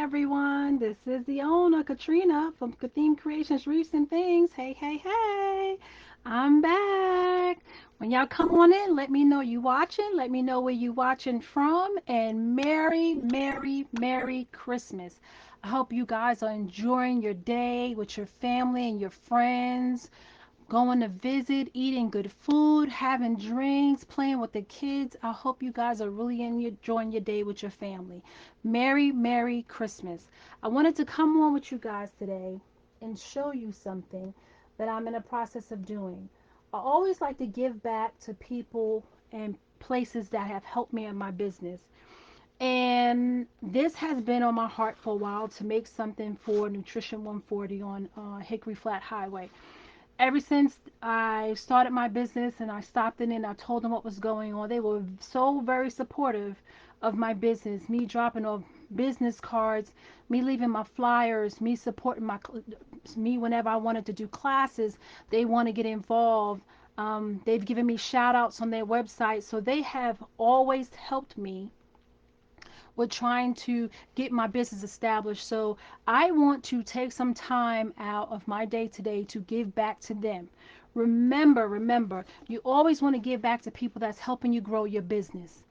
everyone. This is the owner, Katrina from Kathleen Creations, Reefs and Things. Hey, hey, hey. I'm back. When y'all come on in, let me know you watching. Let me know where you watching from. And Merry, Merry, Merry Christmas. I hope you guys are enjoying your day with your family and your friends, going to visit, eating good food, having drinks, playing with the kids. I hope you guys are really enjoying your day with your family. Merry, Merry Christmas. I wanted to come on with you guys today and show you something that I'm in the process of doing. I always like to give back to people and places that have helped me in my business. And this has been on my heart for a while to make something for Nutrition 140 on Hickory Flat Highway. Ever since I started my business and I stopped in and I told them what was going on, they were so very supportive of my business, me dropping off business cards, me leaving my flyers, me supporting me whenever I wanted to do classes. They want to get involved. They've given me shout outs on their website, so they have always helped me with trying to get my business established. So I want to take some time out of my day today to give back to them. Remember, you always want to give back to people that's helping you grow your business.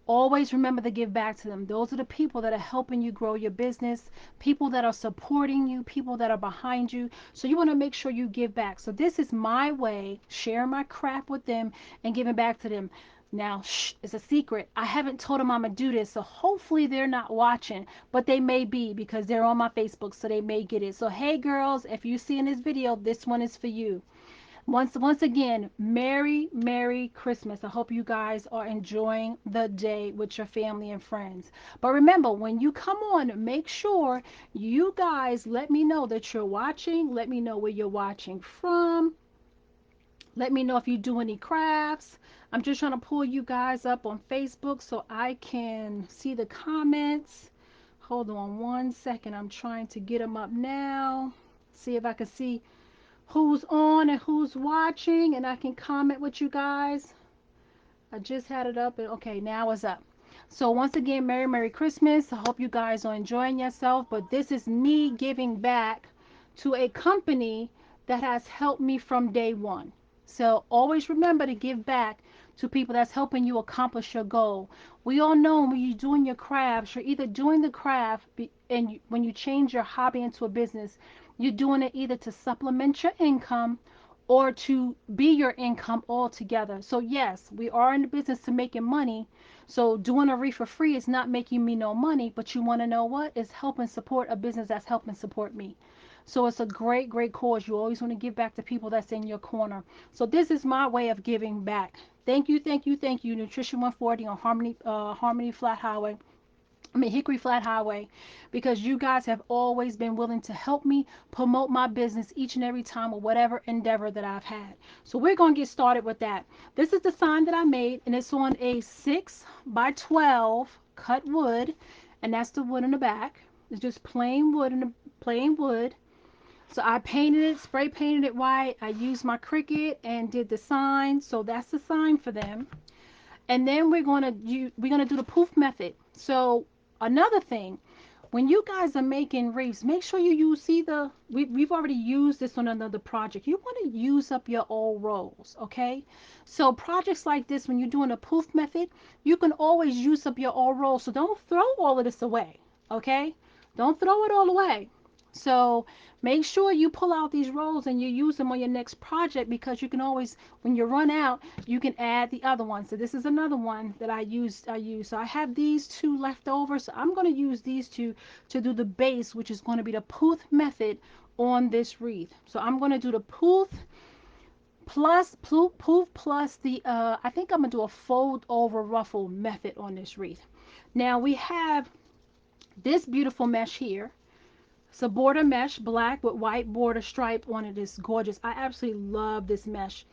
Always remember to give back to them. Those are the people that are helping you grow your business, people that are supporting you, people that are behind you. So you want to make sure you give back. So this is my way, sharing my crap with them and giving back to them. Now, shh, it's a secret. I haven't told them I'm going to do this, so hopefully they're not watching, but they may be because they're on my Facebook, so they may get it. So, hey girls, if you see in this video, this one is for you. Once again, Merry Christmas. I hope you guys are enjoying the day with your family and friends. But remember, when you come on, make sure you guys let me know that you're watching. Let me know where you're watching from. Let me know if you do any crafts. I'm just trying to pull you guys up on Facebook so I can see the comments. Hold on one second. I'm trying to get them up now. See if I can see who's on and who's watching, and I can comment with you guys. I just had it up, and okay, now it's up. So once again, Merry Christmas. I hope you guys are enjoying yourself, but this is me giving back to a company that has helped me from day one. So always remember to give back to people that's helping you accomplish your goal. We all know when you're doing your crafts, you're either doing the craft and when you change your hobby into a business, you're doing it either to supplement your income or to be your income altogether. So yes, we are in the business to making money. So doing a wreath for free is not making me no money, but you want to know what? It's helping support a business that's helping support me. So it's a great cause. You always want to give back to people that's in your corner. So this is my way of giving back. Thank you, Nutrition 140 on Harmony Flat Highway. Hickory Flat Highway, because you guys have always been willing to help me promote my business each and every time or whatever endeavor that I've had. So we're going to get started with that. This is the sign that I made, and it's on a 6 by 12 cut wood, and that's the wood in the back. It's just plain wood and plain wood. So I painted it, spray painted it white. I used my Cricut and did the sign. So that's the sign for them. And then we're gonna do the poof method. So another thing, when you guys are making wreaths, make sure you use, see we've already used this on another project. You want to use up your old rolls, okay? So projects like this, when you're doing a poof method, you can always use up your old rolls. So don't throw all of this away, okay? Don't throw it all away. So make sure you pull out these rolls and you use them on your next project, because you can always, when you run out, you can add the other one. So this is another one that I used. So I have these two left over. So I'm going to use these two to do the base, which is going to be the poof method on this wreath. So I'm going to do the poof plus the I think I'm going to do a fold over ruffle method on this wreath. Now we have this beautiful mesh here. It's a border mesh, black with white border stripe on it. Is gorgeous. I absolutely love this mesh.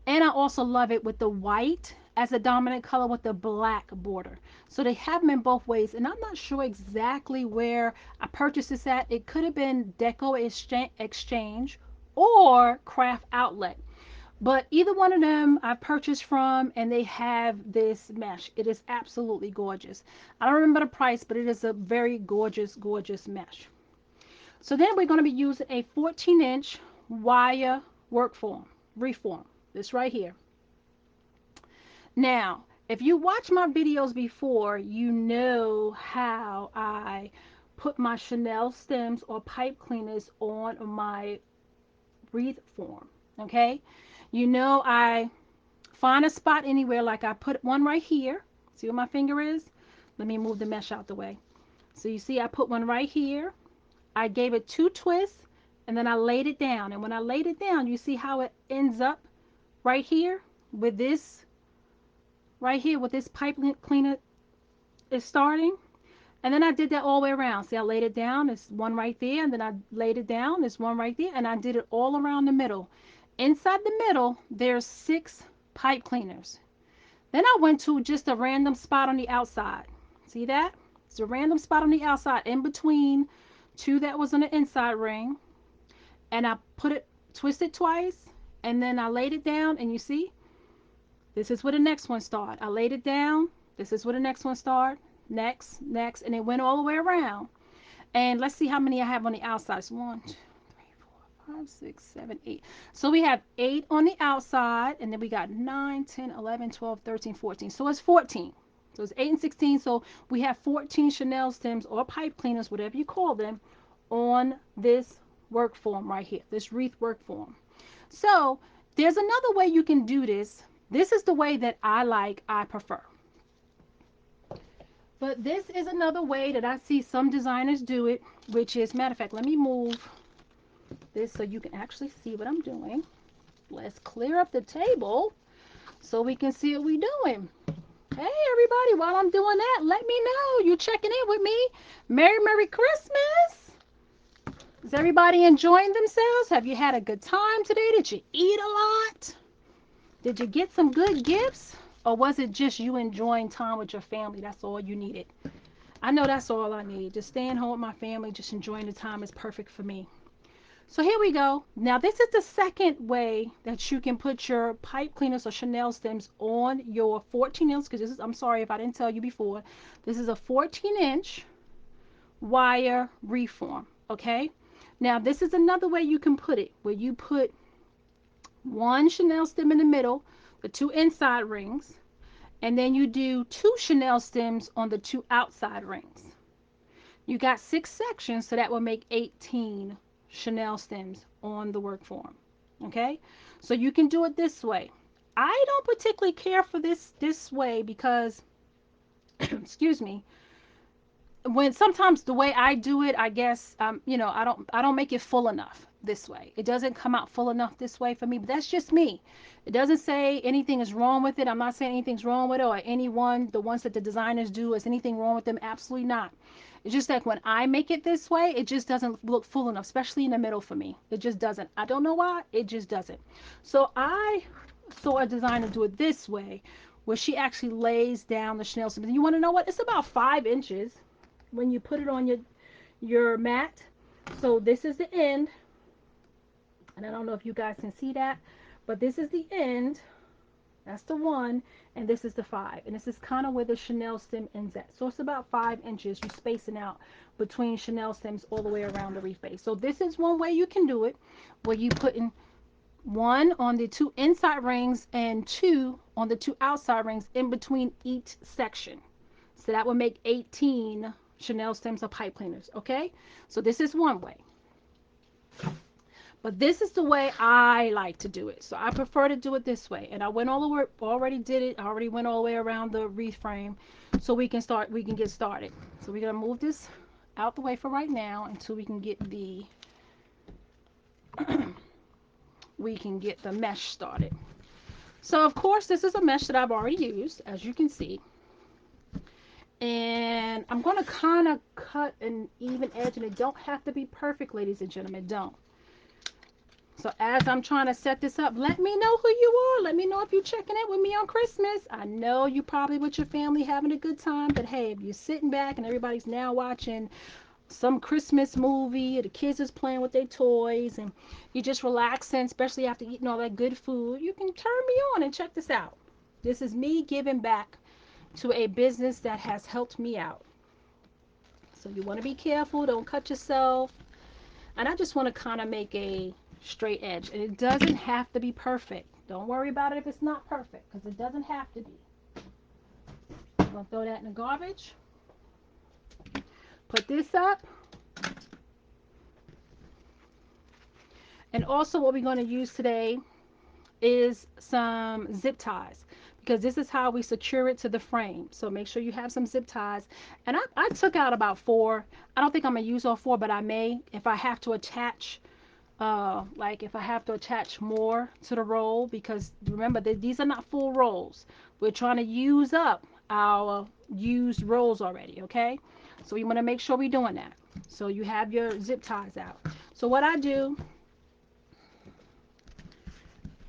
And I also love it with the white as a dominant color with the black border. So they have them in both ways. And I'm not sure exactly where I purchased this at. It could have been Deco Exchange or Craft Outlet. But either one of them I've purchased from, and they have this mesh. It is absolutely gorgeous. I don't remember the price, but it is a very gorgeous, gorgeous mesh. So then we're going to be using a 14-inch wire work form, reform. This right here. Now, if you watch my videos before, you know how I put my Chanel stems or pipe cleaners on my wreath form. Okay? You know I find a spot anywhere, like I put one right here. See where my finger is? Let me move the mesh out the way. So you see I put one right here. I gave it 2 twists, and then I laid it down. And when I laid it down, you see how it ends up right here with this, right here with this pipe cleaner is starting. And then I did that all the way around. See, I laid it down. There's one right there. And then I laid it down. There's one right there. And I did it all around the middle. Inside the middle, there's 6 pipe cleaners. Then I went to just a random spot on the outside. See that? It's a random spot on the outside in between 2 that was on the inside ring. And I put it, twisted twice. And then I laid it down. And you see, this is where the next one started. I laid it down. This is where the next one started. Next, next. And it went all the way around. And let's see how many I have on the outside. It's 1, 2, 3, 4, 5, 6, 7, 8. So we have 8 on the outside. And then we got 9, 10, 11, 12, 13, 14. So it's 14. So it's 8 and 16. So we have 14 Chanel stems or pipe cleaners, whatever you call them, on this work form right here, this wreath work form. So there's another way you can do this. This is the way that I prefer. But this is another way that I see some designers do it, which is, matter of fact, let me move this so you can actually see what I'm doing. Let's clear up the table so we can see what we're doing. Hey, everybody, while I'm doing that, let me know you checking in with me. Merry Christmas. Is everybody enjoying themselves? Have you had a good time today? Did you eat a lot? Did you get some good gifts? Or was it just you enjoying time with your family? That's all you needed. I know that's all I need. Just staying home with my family, just enjoying the time is perfect for me. So here we go. Now this is the second way that you can put your pipe cleaners or Chanel stems on your 14 inch, because this is, I'm sorry if I didn't tell you before, this is a 14-inch wire reform. Okay. Now this is another way you can put it, where you put one Chanel stem in the middle, the 2 inside rings, and then you do 2 Chanel stems on the 2 outside rings. You got 6 sections, so that will make 18 Chanel stems on the work form. Okay, so you can do it this way. I don't particularly care for this way because excuse me, when sometimes the way I do it, I guess I don't make it full enough this way. It doesn't come out full enough this way for me, but that's just me. It doesn't say anything is wrong with it. I'm not saying anything's wrong with it, or anyone, the ones that the designers do, is anything wrong with them. Absolutely not. It's just like when I make it this way, it just doesn't look full enough, especially in the middle for me. It just doesn't. I don't know why. It just doesn't. So I saw a designer do it this way, where she actually lays down the Chanel stems. And you want to know what? It's about 5 inches when you put it on your mat. So this is the end, and I don't know if you guys can see that, but this is the end. That's the 1, and this is the 5, and this is kind of where the Chanel stem ends at. So it's about 5 inches you're spacing out between Chanel stems all the way around the reef base. So this is one way you can do it, where you put in 1 on the 2 inside rings and 2 on the 2 outside rings in between each section. So that would make 18 Chanel stems or pipe cleaners. Okay, so this is one way, but this is the way I like to do it. So I prefer to do it this way, and I went all the way, already did it. I already went all the way around the wreath frame, so we can get started. So we're gonna move this out the way for right now until we can get the mesh started. So of course this is a mesh that I've already used, as you can see. And I'm going to kind of cut an even edge, and it don't have to be perfect, ladies and gentlemen. Don't. So as I'm trying to set this up, let me know who you are. Let me know if you're checking in with me on Christmas. I know you probably with your family having a good time, but hey, if you're sitting back and everybody's now watching some Christmas movie, the kids is playing with their toys, and you just relaxing, especially after eating all that good food, you can turn me on and check this out. This is me giving back to a business that has helped me out. So you want to be careful, don't cut yourself. And I just want to kind of make a straight edge. And it doesn't have to be perfect. Don't worry about it if it's not perfect, because it doesn't have to be. I'm going to throw that in the garbage. Put this up. And also what we're going to use today is some zip ties, because this is how we secure it to the frame. So make sure you have some zip ties. And I took out about 4. I don't think I'm going to use all 4, but I may if I have to attach like if I have to attach more to the roll, because remember these are not full rolls. We're trying to use up our used rolls already, okay? So we want to make sure we're doing that. So you have your zip ties out. So what I do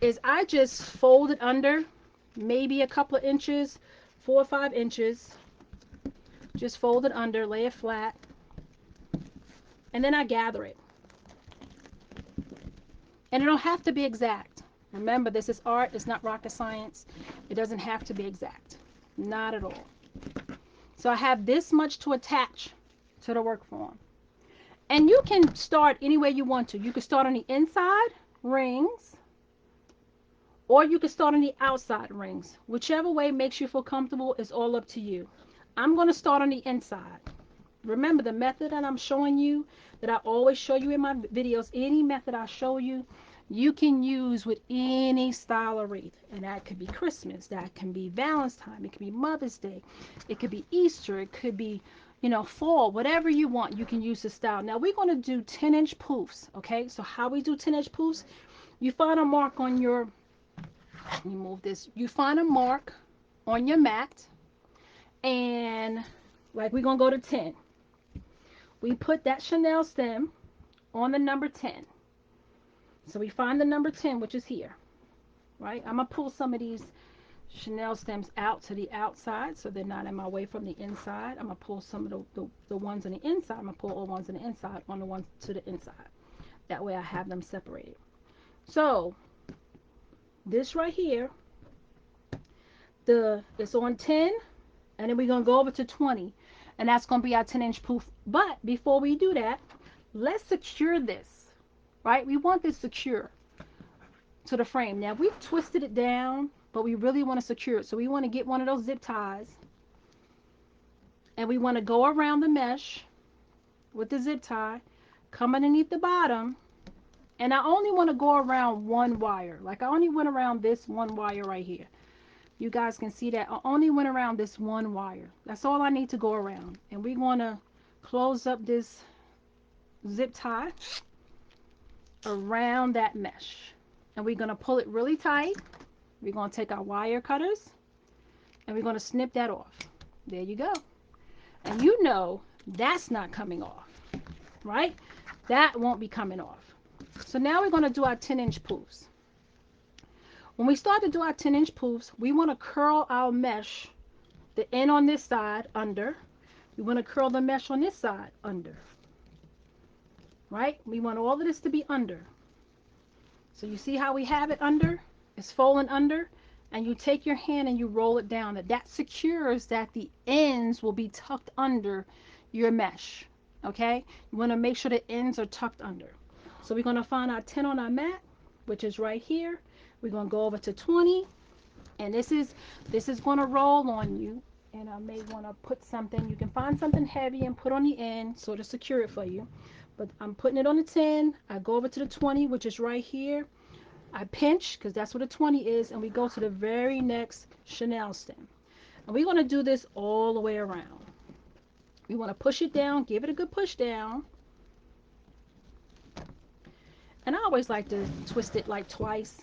is I just fold it under maybe a couple of inches, 4 or 5 inches. Just fold it under, lay it flat, and then I gather it. And it don't have to be exact. Remember, this is art, it's not rocket science. It doesn't have to be exact. Not at all. So I have this much to attach to the work form. And you can start any way you want to. You can start on the inside rings, or you can start on the outside rings. Whichever way makes you feel comfortable is all up to you. I'm going to start on the inside. Remember the method that I'm showing you, that I always show you in my videos, any method I show you, you can use with any style of wreath. And that could be Christmas, that can be Valentine, it could be Mother's Day, it could be Easter, it could be, fall, whatever you want, you can use the style. Now we're going to do 10-inch poofs, okay? So how we do 10-inch poofs, you find a mark on your, let me move this, you find a mark on your mat, and like we're going to go to 10. We put that chenille stem on the number 10. So we find the number 10, which is here, right? I'm going to pull some of these chenille stems out to the outside so they're not in my way from the inside. I'm going to pull some of the ones on the inside. I'm going to pull all the ones on the inside on the ones to the inside. That way I have them separated. So this right here, it's on 10, and then we're going to go over to 20. And that's going to be our 10-inch poof. But before we do that, let's secure this, right? We want this secure to the frame. Now we've twisted it down, but we really want to secure it. So we want to get one of those zip ties, and we want to go around the mesh with the zip tie, come underneath the bottom, and I only want to go around one wire. Like I only went around this one wire right here. You guys can see that I only went around this one wire. That's all I need to go around. And we're going to close up this zip tie around that mesh. And we're going to pull it really tight. We're going to take our wire cutters and we're going to snip that off. There you go. And you know that's not coming off, right? That won't be coming off. So now we're going to do our 10-inch poofs. When we start to do our 10-inch poofs, we want to curl our mesh, the end on this side under. We want to curl the mesh on this side under, right? We want all of this to be under. So you see how we have it under? It's folding under, and you take your hand and you roll it down. That secures that the ends will be tucked under your mesh, okay? You want to make sure the ends are tucked under. So we're going to find our 10 on our mat, which is right here. We're going to go over to 20, and this is going to roll on you. And I may want to put something, you can find something heavy and put on the end so to secure it for you. But I'm putting it on the 10. I go over to the 20, which is right here. I pinch, because that's what a 20 is, and we go to the very next chenille stem. And we're going to do this all the way around. We want to push it down, give it a good push down. And I always like to twist it like twice.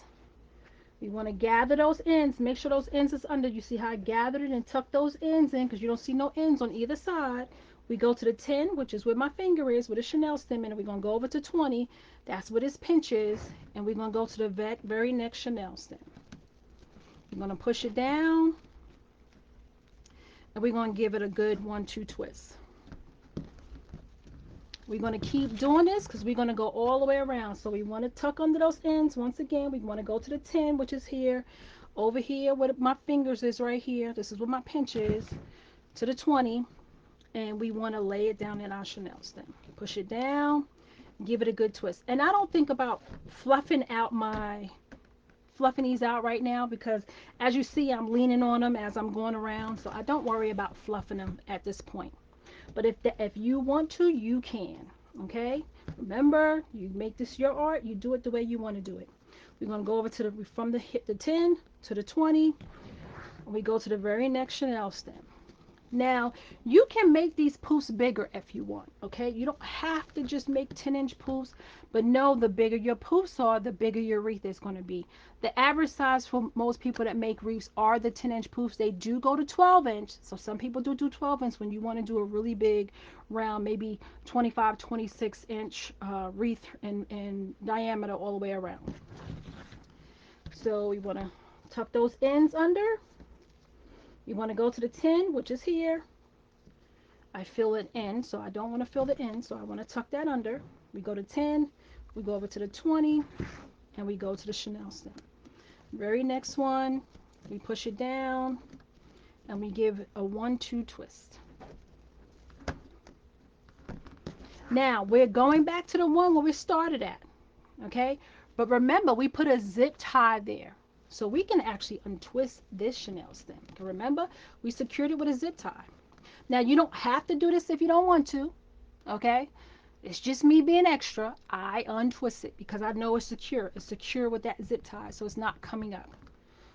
We want to gather those ends, make sure those ends is under. You see how I gathered it and tucked those ends in, because you don't see no ends on either side. We go to the 10, which is where my finger is, with a chenille stem, and we're going to go over to 20. That's where this pinch is, and we're going to go to the very next chenille stem. We're going to push it down, and we're going to give it a good 1-2 twist. We're going to keep doing this because we're going to go all the way around. So we want to tuck under those ends. Once again, we want to go to the 10, which is here. Over here, where my fingers is right here. This is where my pinch is. To the 20. And we want to lay it down in our Chanel stem. Push it down. Give it a good twist. And I don't think about fluffing these out right now because as you see, I'm leaning on them as I'm going around. So I don't worry about fluffing them at this point. But if you want to, you can. Okay? Remember, you make this your art. You do it the way you want to do it. We're going to go over to from the 10 to the 20. And we go to the very next Chanel stem. Now, you can make these poofs bigger if you want, okay? You don't have to just make 10-inch poofs, but know the bigger your poofs are, the bigger your wreath is going to be. The average size for most people that make wreaths are the 10-inch poofs. They do go to 12-inch, so some people do 12-inch when you want to do a really big round, maybe 25, 26-inch wreath in diameter all the way around. So we want to tuck those ends under. You want to go to the 10, which is here. I fill it in, so I don't want to fill it in, so I want to tuck that under. We go to 10, we go over to the 20, and we go to the Chanel stem. Very next one, we push it down, and we give a 1-2 twist. Now, we're going back to the one where we started at, okay? But remember, we put a zip tie there. So we can actually untwist this Chanel stem. Remember, we secured it with a zip tie. Now, you don't have to do this if you don't want to, okay? It's just me being extra. I untwist it because I know it's secure. It's secure with that zip tie, so it's not coming up.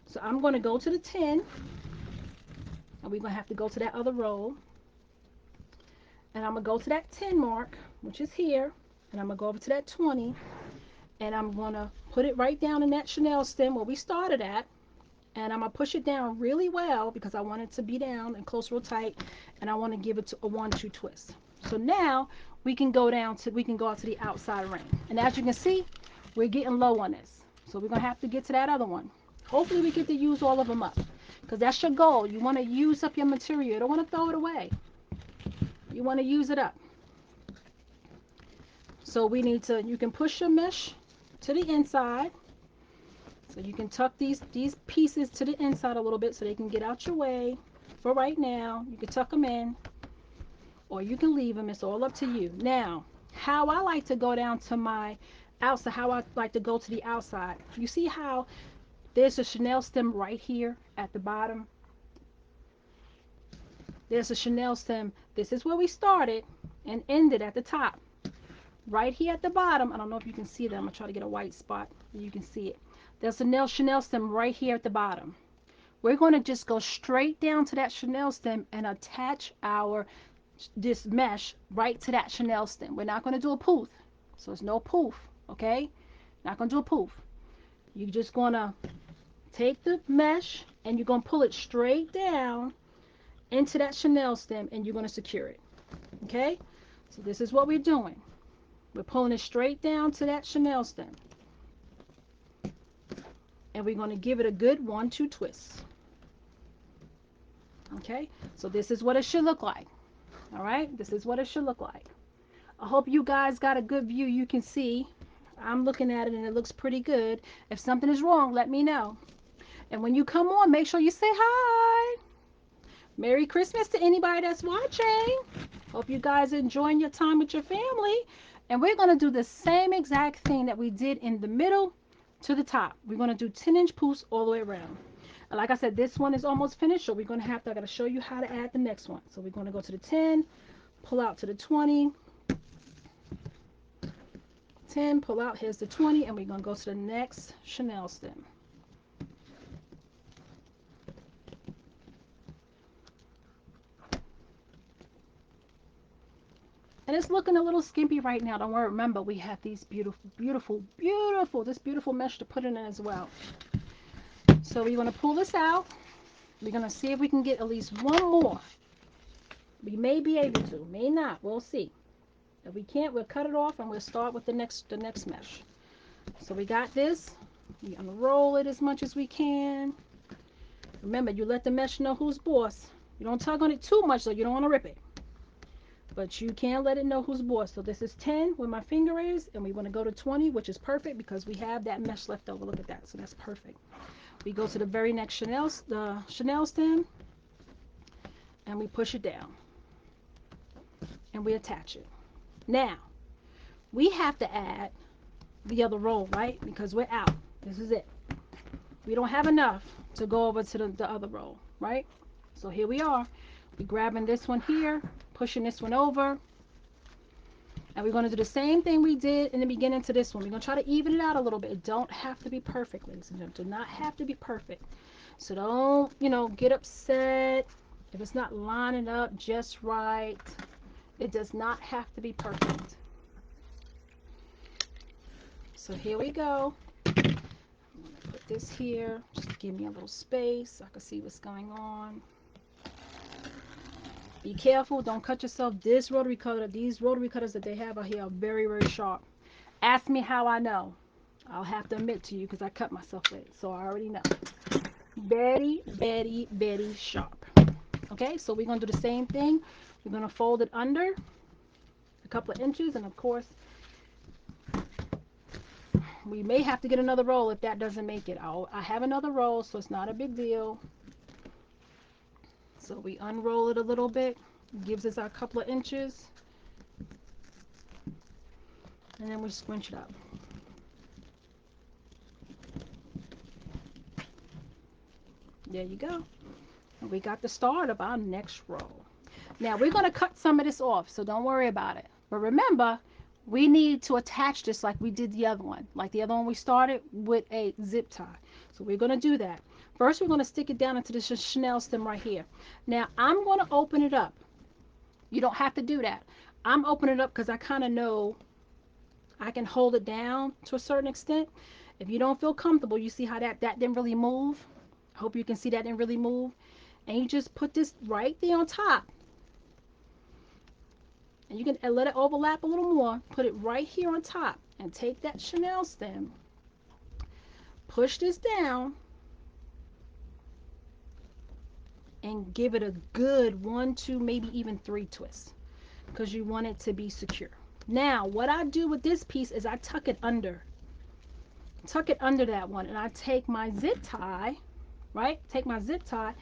So I'm going to go to the 10, and we're going to have to go to that other roll. And I'm going to go to that 10 mark, which is here, and I'm going to go over to that 20, and I'm going to put it right down in that Chanel stem where we started at. And I'm going to push it down really well because I want it to be down and close real tight, and I want to give it a 1-2 twist. So now we can go out to the outside ring. And as you can see, we're getting low on this. So we're going to have to get to that other one. Hopefully we get to use all of them up because that's your goal. You want to use up your material. You don't want to throw it away. You want to use it up. So you can push your mesh to the inside. So you can tuck these pieces to the inside a little bit so they can get out your way. For right now, you can tuck them in or you can leave them. It's all up to you. Now, how I like to go down to my outside, how I like to go to the outside. You see how there's a Chanel stem right here at the bottom? There's a Chanel stem. This is where we started and ended at the top. Right here at the bottom, I don't know if you can see that. I'm going to try to get a white spot so you can see it. There's a Chanel stem right here at the bottom. We're going to just go straight down to that Chanel stem and attach this mesh right to that Chanel stem. We're not going to do a poof. So it's no poof, okay? Not going to do a poof. You're just going to take the mesh and you're going to pull it straight down into that Chanel stem and you're going to secure it, okay? So this is what we're doing. We're pulling it straight down to that Chanel stem. And we're going to give it a good 1-2 twist. Okay, so this is what it should look like. All right, this is what it should look like. I hope you guys got a good view. You can see I'm looking at it and it looks pretty good. If something is wrong, let me know. And when you come on, make sure you say hi. Merry Christmas to anybody that's watching. Hope you guys are enjoying your time with your family. And we're going to do the same exact thing that we did in the middle to the top. We're going to do 10-inch poofs all the way around. And like I said, this one is almost finished, so I got to show you how to add the next one. So we're going to go to the 10, pull out to the 20, 10, pull out, here's the 20, and we're going to go to the next Chanel stem. And it's looking a little skimpy right now. Don't worry, remember, we have these this beautiful mesh to put in it as well. So we're going to pull this out. We're going to see if we can get at least one more. We may be able to, may not, we'll see. If we can't, we'll cut it off and we'll start with the next mesh. So we got this. We unroll it as much as we can. Remember, you let the mesh know who's boss. You don't tug on it too much so you don't want to rip it. but you can't let it know who's boss. So this is 10 where my finger is, and we want to go to 20, which is perfect because we have that mesh left over. Look at that. So that's perfect. We go to the very next Chanel stem, and we push it down, and we attach it. Now, we have to add the other roll, right? Because we're out. This is it. We don't have enough to go over to the other roll, right? So here we are. We're grabbing this one here, pushing this one over, and we're going to do the same thing we did in the beginning to this one. We're going to try to even it out a little bit. It don't have to be perfect, ladies and gentlemen. Do not have to be perfect. So don't, get upset if it's not lining up just right. It does not have to be perfect. So here we go. I'm going to put this here just to give me a little space so I can see what's going on. Be careful, don't cut yourself. These rotary cutters that they have out here are very, very sharp. Ask me how I know. I'll have to admit to you because I cut myself with it, so I already know. Very, very, very sharp. Okay, so we're going to do the same thing. We're going to fold it under a couple of inches, and of course, we may have to get another roll if that doesn't make it. I have another roll, so it's not a big deal. So we unroll it a little bit, gives us our couple of inches, and then we scrunch it up. There you go. And we got the start of our next row. Now we're going to cut some of this off, so don't worry about it. But remember, we need to attach this like we did the other one. Like the other one we started with a zip tie. So we're going to do that. First, we're going to stick it down into the Chanel stem right here. Now, I'm going to open it up. You don't have to do that. I'm opening it up because I kind of know I can hold it down to a certain extent. If you don't feel comfortable, you see how that didn't really move? I hope you can see that didn't really move. And you just put this right there on top. And you can let it overlap a little more. Put it right here on top. And take that Chanel stem. Push this down. And give it a good 1, 2, maybe even 3 twists. Because you want it to be secure. Now, what I do with this piece is I tuck it under. Tuck it under that one. And I take my zip tie, right? Take my zip tie.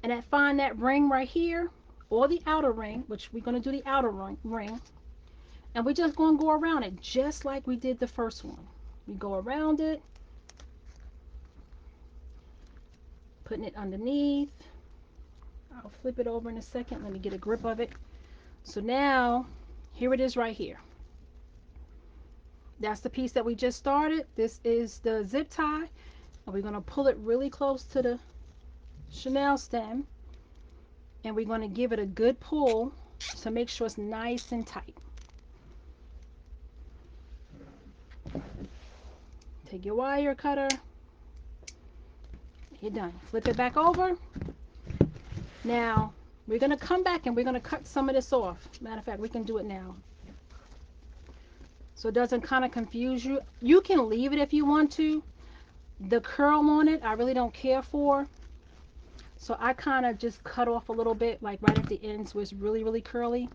And I find that ring right here. Or the outer ring, which we're going to do the outer ring. And we're just going to go around it just like we did the first one. We go around it. Putting it underneath. I'll flip it over in a second. Let me get a grip of it. So now, here it is right here. That's the piece that we just started. This is the zip tie. And we're going to pull it really close to the Chanel stem. And we're going to give it a good pull to make sure it's nice and tight. Take your wire cutter. You're done. Flip it back over. Now, we're going to come back and we're going to cut some of this off. Matter of fact, we can do it now. So it doesn't kind of confuse you. You can leave it if you want to. The curl on it, I really don't care for. So I kind of just cut off a little bit, like right at the ends where it's really, really curly.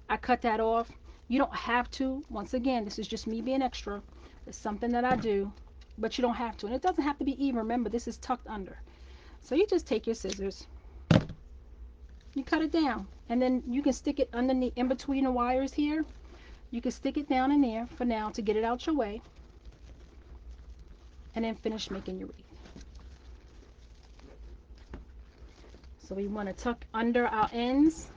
I cut that off. You don't have to. Once again, this is just me being extra. It's something that I do, but you don't have to. And it doesn't have to be even. Remember, this is tucked under. So you just take your scissors. You cut it down. And then you can stick it underneath, in between the wires here. You can stick it down in there for now to get it out your way. And then finish making your wreath. So we want to tuck under our ends.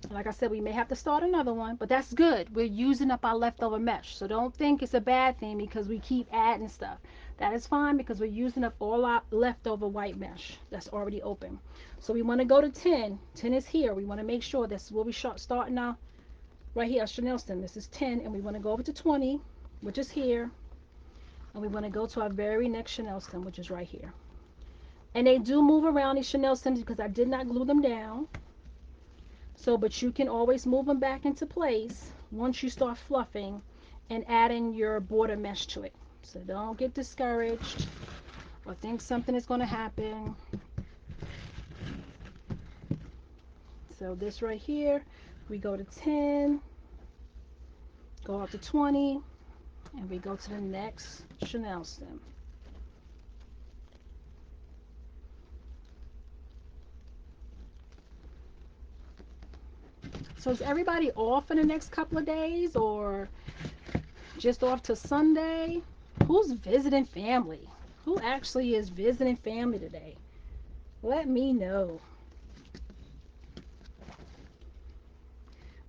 Like I said, we may have to start another one, but that's good. We're using up our leftover mesh. So don't think it's a bad thing because we keep adding stuff. That is fine because we're using up all our leftover white mesh that's already open. So we want to go to 10. 10 is here. We want to make sure that's where we start now. Right here, Chanel stem. This is 10, and we want to go over to 20, which is here. And we want to go to our very next Chanel stem, which is right here. And they do move around, these Chanel stems, because I did not glue them down. So, but you can always move them back into place once you start fluffing and adding your border mesh to it. So don't get discouraged or think something is going to happen. So this right here, we go to 10, go up to 20, and we go to the next Chanel stem. So is everybody off in the next couple of days or just off to Sunday? Who's visiting family? Who actually is visiting family today? Let me know.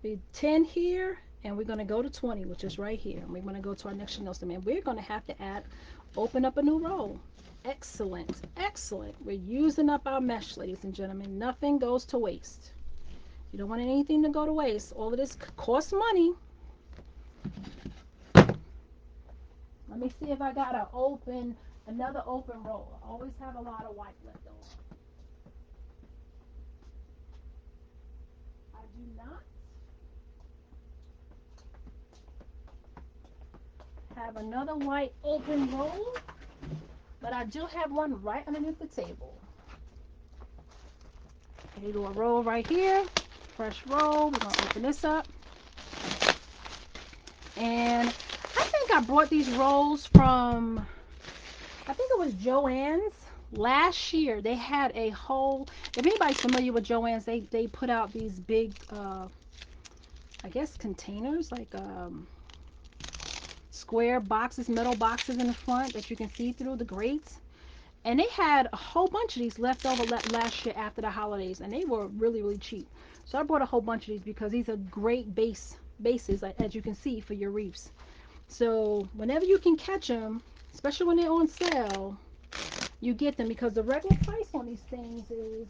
We 10 here, and we're going to go to 20, which is right here. And we're going to go to our next Chanel stem, and we're going to have to open up a new row. Excellent, excellent. We're using up our mesh, ladies and gentlemen. Nothing goes to waste. You don't want anything to go to waste. All of this costs money. Let me see if I got another open row. I always have a lot of white left over. I do not have another white open roll, but I do have one right underneath the table. Okay, do a roll right here. Fresh roll. We're going to open this up. And I think I brought these rolls from, I think it was Joann's last year. They had a whole, if anybody's familiar with Joann's, they put out these big, I guess containers, like square boxes, metal boxes in the front that you can see through the grates. And they had a whole bunch of these left over last year after the holidays, and they were really, really cheap. So I bought a whole bunch of these because these are great bases, as you can see, for your wreaths. So whenever you can catch them, especially when they're on sale, you get them because the regular price on these things is,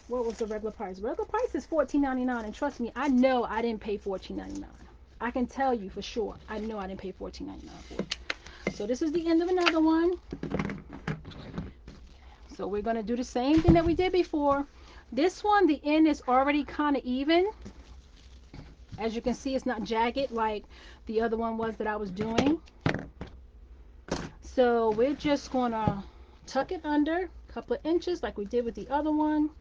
what was the regular price? Regular price is $14.99, and trust me, I know I didn't pay $14.99. I can tell you for sure, I know I didn't pay $14.99 for it. So this is the end of another one. So we're going to do the same thing that we did before. This one, the end is already kind of even. As you can see, it's not jagged like the other one was that I was doing. So we're just going to tuck it under a couple of inches like we did with the other one.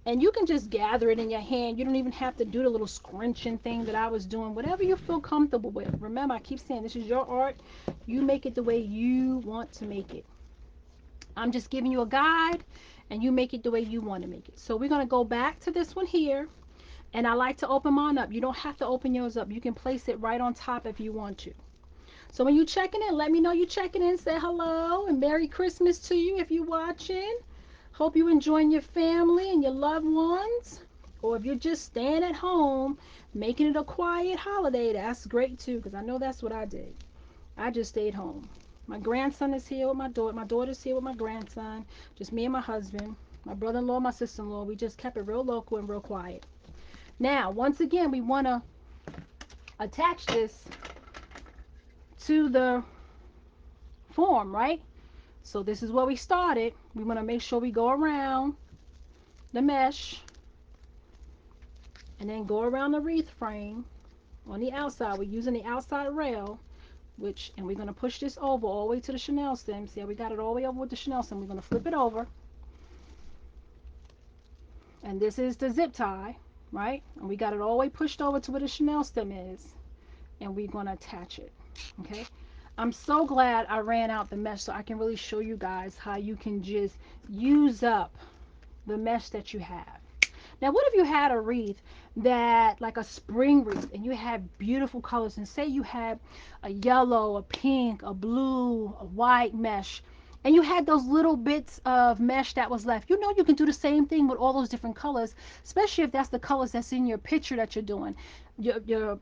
And you can just gather it in your hand. You don't even have to do the little scrunching thing that I was doing. Whatever you feel comfortable with. Remember, I keep saying this is your art. You make it the way you want to make it. I'm just giving you a guide, and you make it the way you want to make it. So we're going to go back to this one here. And I like to open mine up. You don't have to open yours up. You can place it right on top if you want to. So when you checking in, let me know you checking in. Say hello and Merry Christmas to you if you're watching. Hope you enjoying your family and your loved ones. Or if you're just staying at home, making it a quiet holiday, that's great too, because I know that's what I did. I just stayed home. My grandson is here with my daughter. My daughter's here with my grandson. Just me and my husband. My brother-in-law, my sister-in-law. We just kept it real local and real quiet. Now, once again, we want to attach this to the form, right? So this is where we started. We want to make sure we go around the mesh and then go around the wreath frame on the outside. We're using the outside rail, and we're going to push this over all the way to the Chanel stem. See how we got it all the way over with the Chanel stem. We're going to flip it over. And this is the zip tie, right? And we got it all the way pushed over to where the Chanel stem is. And we're going to attach it, okay? I'm so glad I ran out the mesh so I can really show you guys how you can just use up the mesh that you have. Now, what if you had a wreath that, like a spring wreath, and you had beautiful colors, and say you had a yellow, a pink, a blue, a white mesh, and you had those little bits of mesh that was left. You know you can do the same thing with all those different colors, especially if that's the colors that's in your picture that you're doing. Your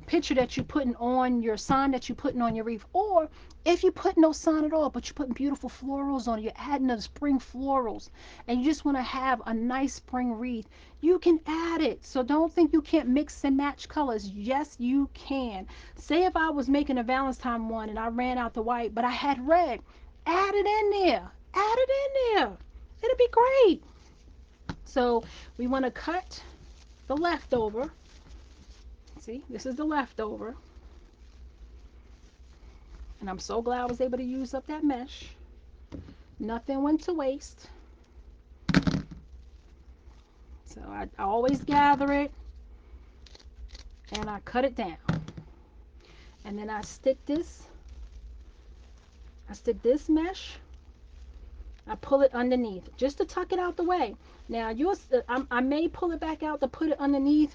picture that you're putting on, your sign that you're putting on your wreath, or if you put no sign at all, but you're putting beautiful florals on it, you're adding the spring florals, and you just want to have a nice spring wreath, you can add it. So don't think you can't mix and match colors. Yes, you can. Say if I was making a Valentine one and I ran out the white, but I had red, add it in there. Add it in there. It'll be great. So we want to cut the leftover. See, this is the leftover. And I'm so glad I was able to use up that mesh. Nothing went to waste. So I always gather it and I cut it down. And then I stick this mesh, I pull it underneath just to tuck it out the way. Now I may pull it back out to put it underneath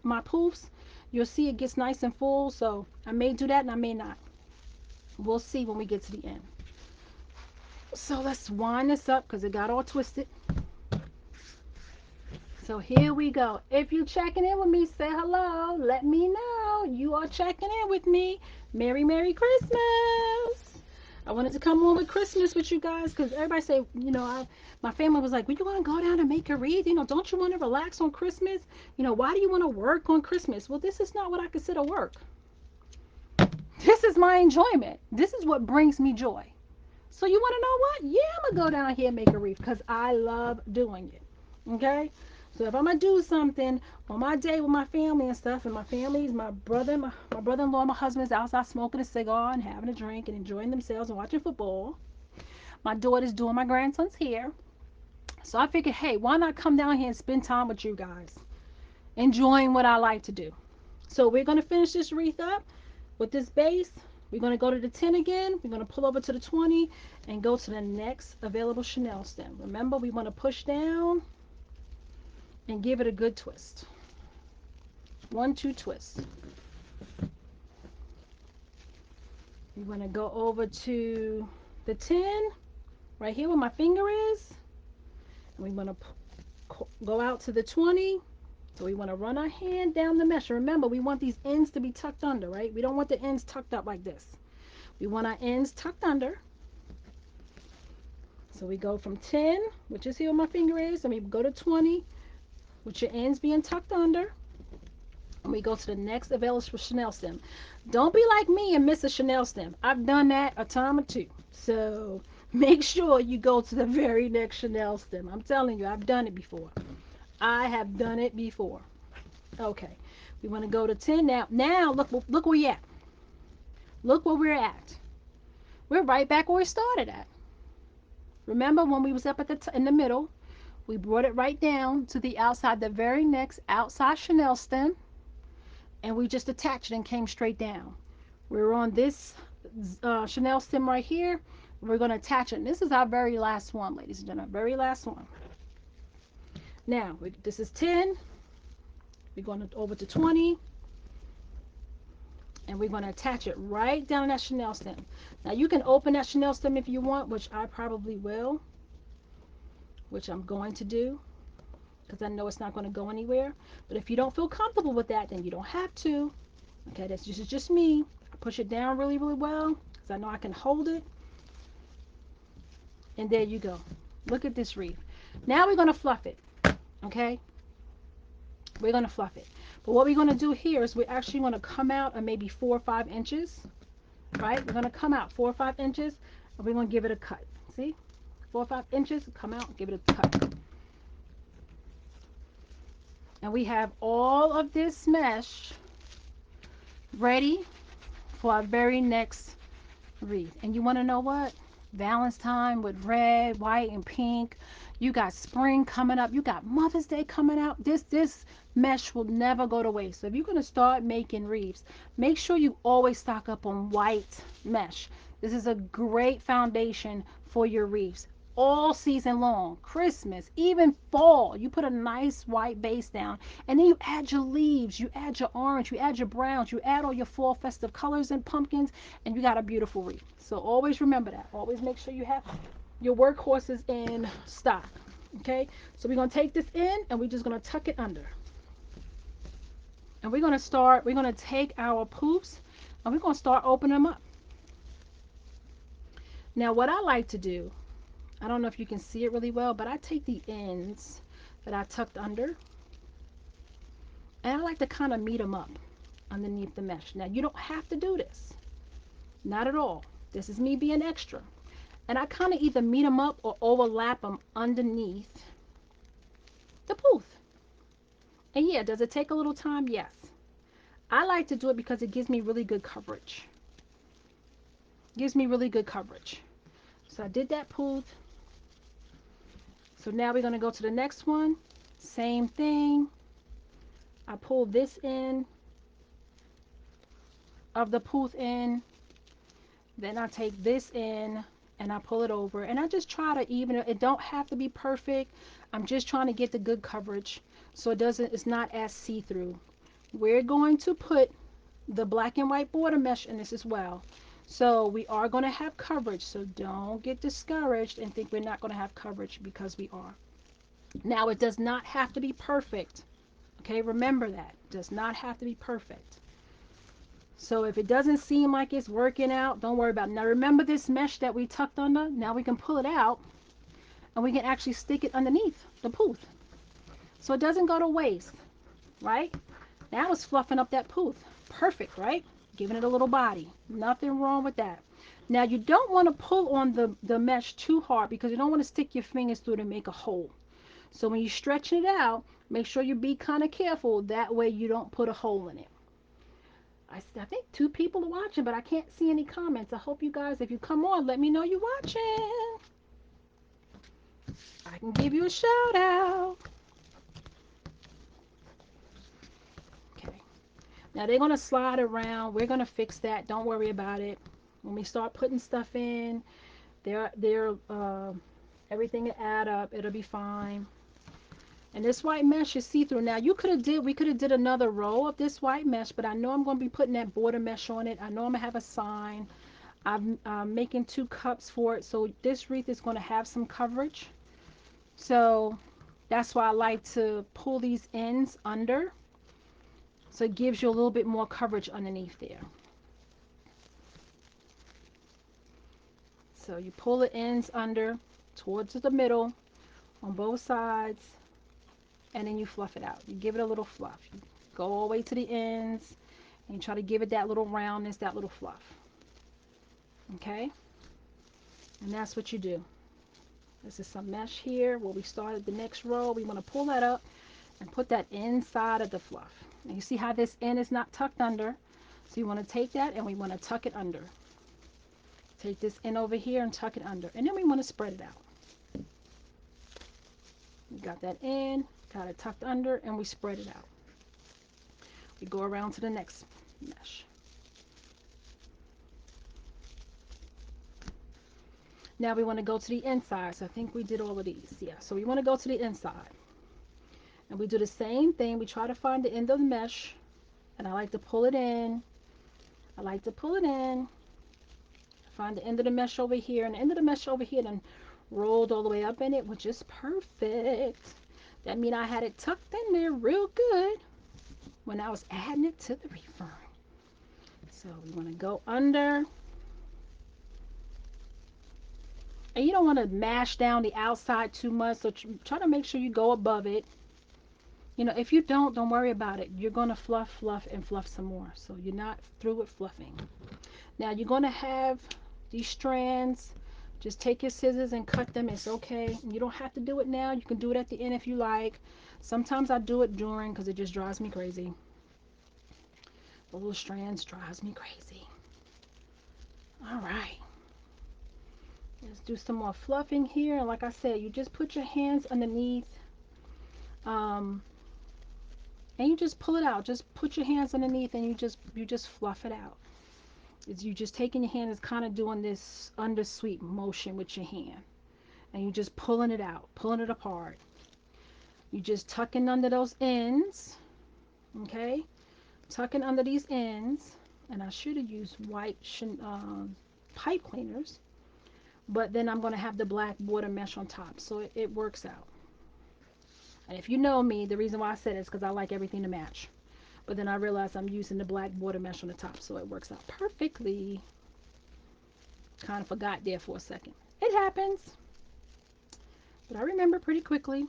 my poofs. You'll see it gets nice and full, so I may do that and I may not. We'll see when we get to the end. So let's wind this up because it got all twisted. So here we go. If you're checking in with me, say hello. Let me know you are checking in with me. Merry Christmas. I wanted to come on with Christmas with you guys because everybody say, my family was like, well, you want to go down and make a wreath? Don't you want to relax on Christmas? Why do you want to work on Christmas? Well, this is not what I consider work. This is my enjoyment. This is what brings me joy. So you want to know what? Yeah, I'm going to go down here and make a wreath because I love doing it. Okay? So if I'm going to do something on my day with my family and stuff, and my family's, my brother-in-law, my husband's outside smoking a cigar and having a drink and enjoying themselves and watching football. My daughter's doing my grandson's hair. So I figured, hey, why not come down here and spend time with you guys, enjoying what I like to do. So we're going to finish this wreath up with this base. We're going to go to the 10 again. We're going to pull over to the 20 and go to the next available chenille stem. Remember, we want to push down and give it a good twist. 1, 2 twists. We want to go over to the 10, right here where my finger is. And we want to go out to the 20. So we want to run our hand down the mesh. Remember, we want these ends to be tucked under, right? We don't want the ends tucked up like this. We want our ends tucked under. So we go from 10, which is here where my finger is, and we go to 20, with your ends being tucked under. And we go to the next available chenille stem. Don't be like me and miss a chenille stem. I've done that a time or two. So make sure you go to the very next chenille stem. I'm telling you, I've done it before. I have done it before. Okay. We want to go to 10 now. Now look where we at. Look where we're at. We're right back where we started at. Remember when we was up at in the middle, we brought it right down to the outside, the very next outside chenille stem, and we just attached it and came straight down. We're on this chenille stem right here. We're going to attach it. And this is our very last one, ladies and gentlemen. Very last one. Now, this is 10. We're going over to 20. And we're going to attach it right down that chenille stem. Now, you can open that chenille stem if you want, which I probably will, which I'm going to do, because I know it's not going to go anywhere. But if you don't feel comfortable with that, then you don't have to. Okay, this is just me. I push it down really well, because I know I can hold it. And there you go. Look at this wreath. Now we're going to fluff it. Okay? We're going to fluff it. But what we're going to do here is we're actually going to come out at maybe 4 or 5 inches. Right? We're going to come out 4 or 5 inches. And we're going to give it a cut. See? 4 or 5 inches. Come out. Give it a cut. And we have all of this mesh ready for our very next wreath. And you want to know what? Valentine with red, white, and pink. You got spring coming up. You got Mother's Day coming out. This mesh will never go to waste. So if you're going to start making wreaths, make sure you always stock up on white mesh. This is a great foundation for your wreaths all season long. Christmas, even fall. You put a nice white base down, and then you add your leaves, you add your orange, you add your browns, you add all your fall festive colors and pumpkins, and you got a beautiful wreath. So always remember that. Always make sure you have your workhorses in stock. Okay, so we're going to take this in and we're just going to tuck it under. And we're going to take our poofs and we're going to start opening them up. Now what I like to do, I don't know if you can see it really well, but I take the ends that I tucked under and I like to kind of meet them up underneath the mesh. Now you don't have to do this. Not at all. This is me being extra. And I kind of either meet them up or overlap them underneath the poof. And yeah, does it take a little time? Yes. I like to do it because it gives me really good coverage. Gives me really good coverage. So I did that pulled. So now we're going to go to the next one. Same thing. I pull this end of the pooth in. Then I take this in and I pull it over. And I just try to even it. It don't have to be perfect. I'm just trying to get the good coverage so it's not as see-through. We're going to put the black and white border mesh in this as well. So we are going to have coverage. So don't get discouraged and think we're not going to have coverage, because we are. Now it does not have to be perfect. Okay, remember that. It does not have to be perfect. So if it doesn't seem like it's working out, don't worry about it. Now remember this mesh that we tucked under? Now we can pull it out and we can actually stick it underneath the pooth. So it doesn't go to waste, right? Now it's fluffing up that pooth. Perfect, right? Giving it a little body. Nothing wrong with that. Now you don't want to pull on the mesh too hard, because you don't want to stick your fingers through to make a hole. So when you're stretching it out, make sure you be kind of careful. That way you don't put a hole in it. I think 2 people are watching, but I can't see any comments. I hope you guys, if you come on, let me know you're watching. I can give you a shout out. Okay. Now they're going to slide around. We're going to fix that. Don't worry about it. When we start putting stuff in, everything will add up. It'll be fine. And this white mesh is see-through. Now we could have did another row of this white mesh, but I know I'm going to be putting that border mesh on it. I know I'm going to have a sign. I'm making 2 cups for it, so this wreath is going to have some coverage. So that's why I like to pull these ends under, so it gives you a little bit more coverage underneath there. So you pull the ends under towards the middle on both sides, and then you fluff it out. You give it a little fluff. You go all the way to the ends, and you try to give it that little roundness, that little fluff. Okay? And that's what you do. This is some mesh here where we started the next row. We want to pull that up and put that inside of the fluff. And you see how this end is not tucked under. So you want to take that and we want to tuck it under. Take this end over here and tuck it under. And then we want to spread it out. We got that in, got it tucked under, and we spread it out. We go around to the next mesh. Now we want to go to the inside. So I think we did all of these. Yeah, so we want to go to the inside. And we do the same thing. We try to find the end of the mesh. And I like to pull it in. I like to pull it in. Find the end of the mesh over here. And the end of the mesh over here then rolled all the way up in it, which is perfect. That means I had it tucked in there real good when I was adding it to the refern. So we want to go under. And you don't want to mash down the outside too much. So try to make sure you go above it. You know, if you don't worry about it. You're going to fluff, fluff, and fluff some more. So you're not through with fluffing. Now you're going to have these strands. Just take your scissors and cut them. It's okay. You don't have to do it now. You can do it at the end if you like. Sometimes I do it during because it just drives me crazy. The little strands drives me crazy. All right. Let's do some more fluffing here. And like I said, you just put your hands underneath. Um, and you just pull it out. Just put your hands underneath and you just fluff it out. It's you just taking your hand is kind of doing this undersweep motion with your hand. And you just pulling it out, pulling it apart. You just tucking under those ends. Okay? Tucking under these ends. And I should have used white pipe cleaners. But then I'm going to have the black border mesh on top. So it works out. And if you know me, the reason why I said it is because I like everything to match. But then I realized I'm using the black border mesh on the top. So it works out perfectly. Kind of forgot there for a second. It happens. But I remember pretty quickly.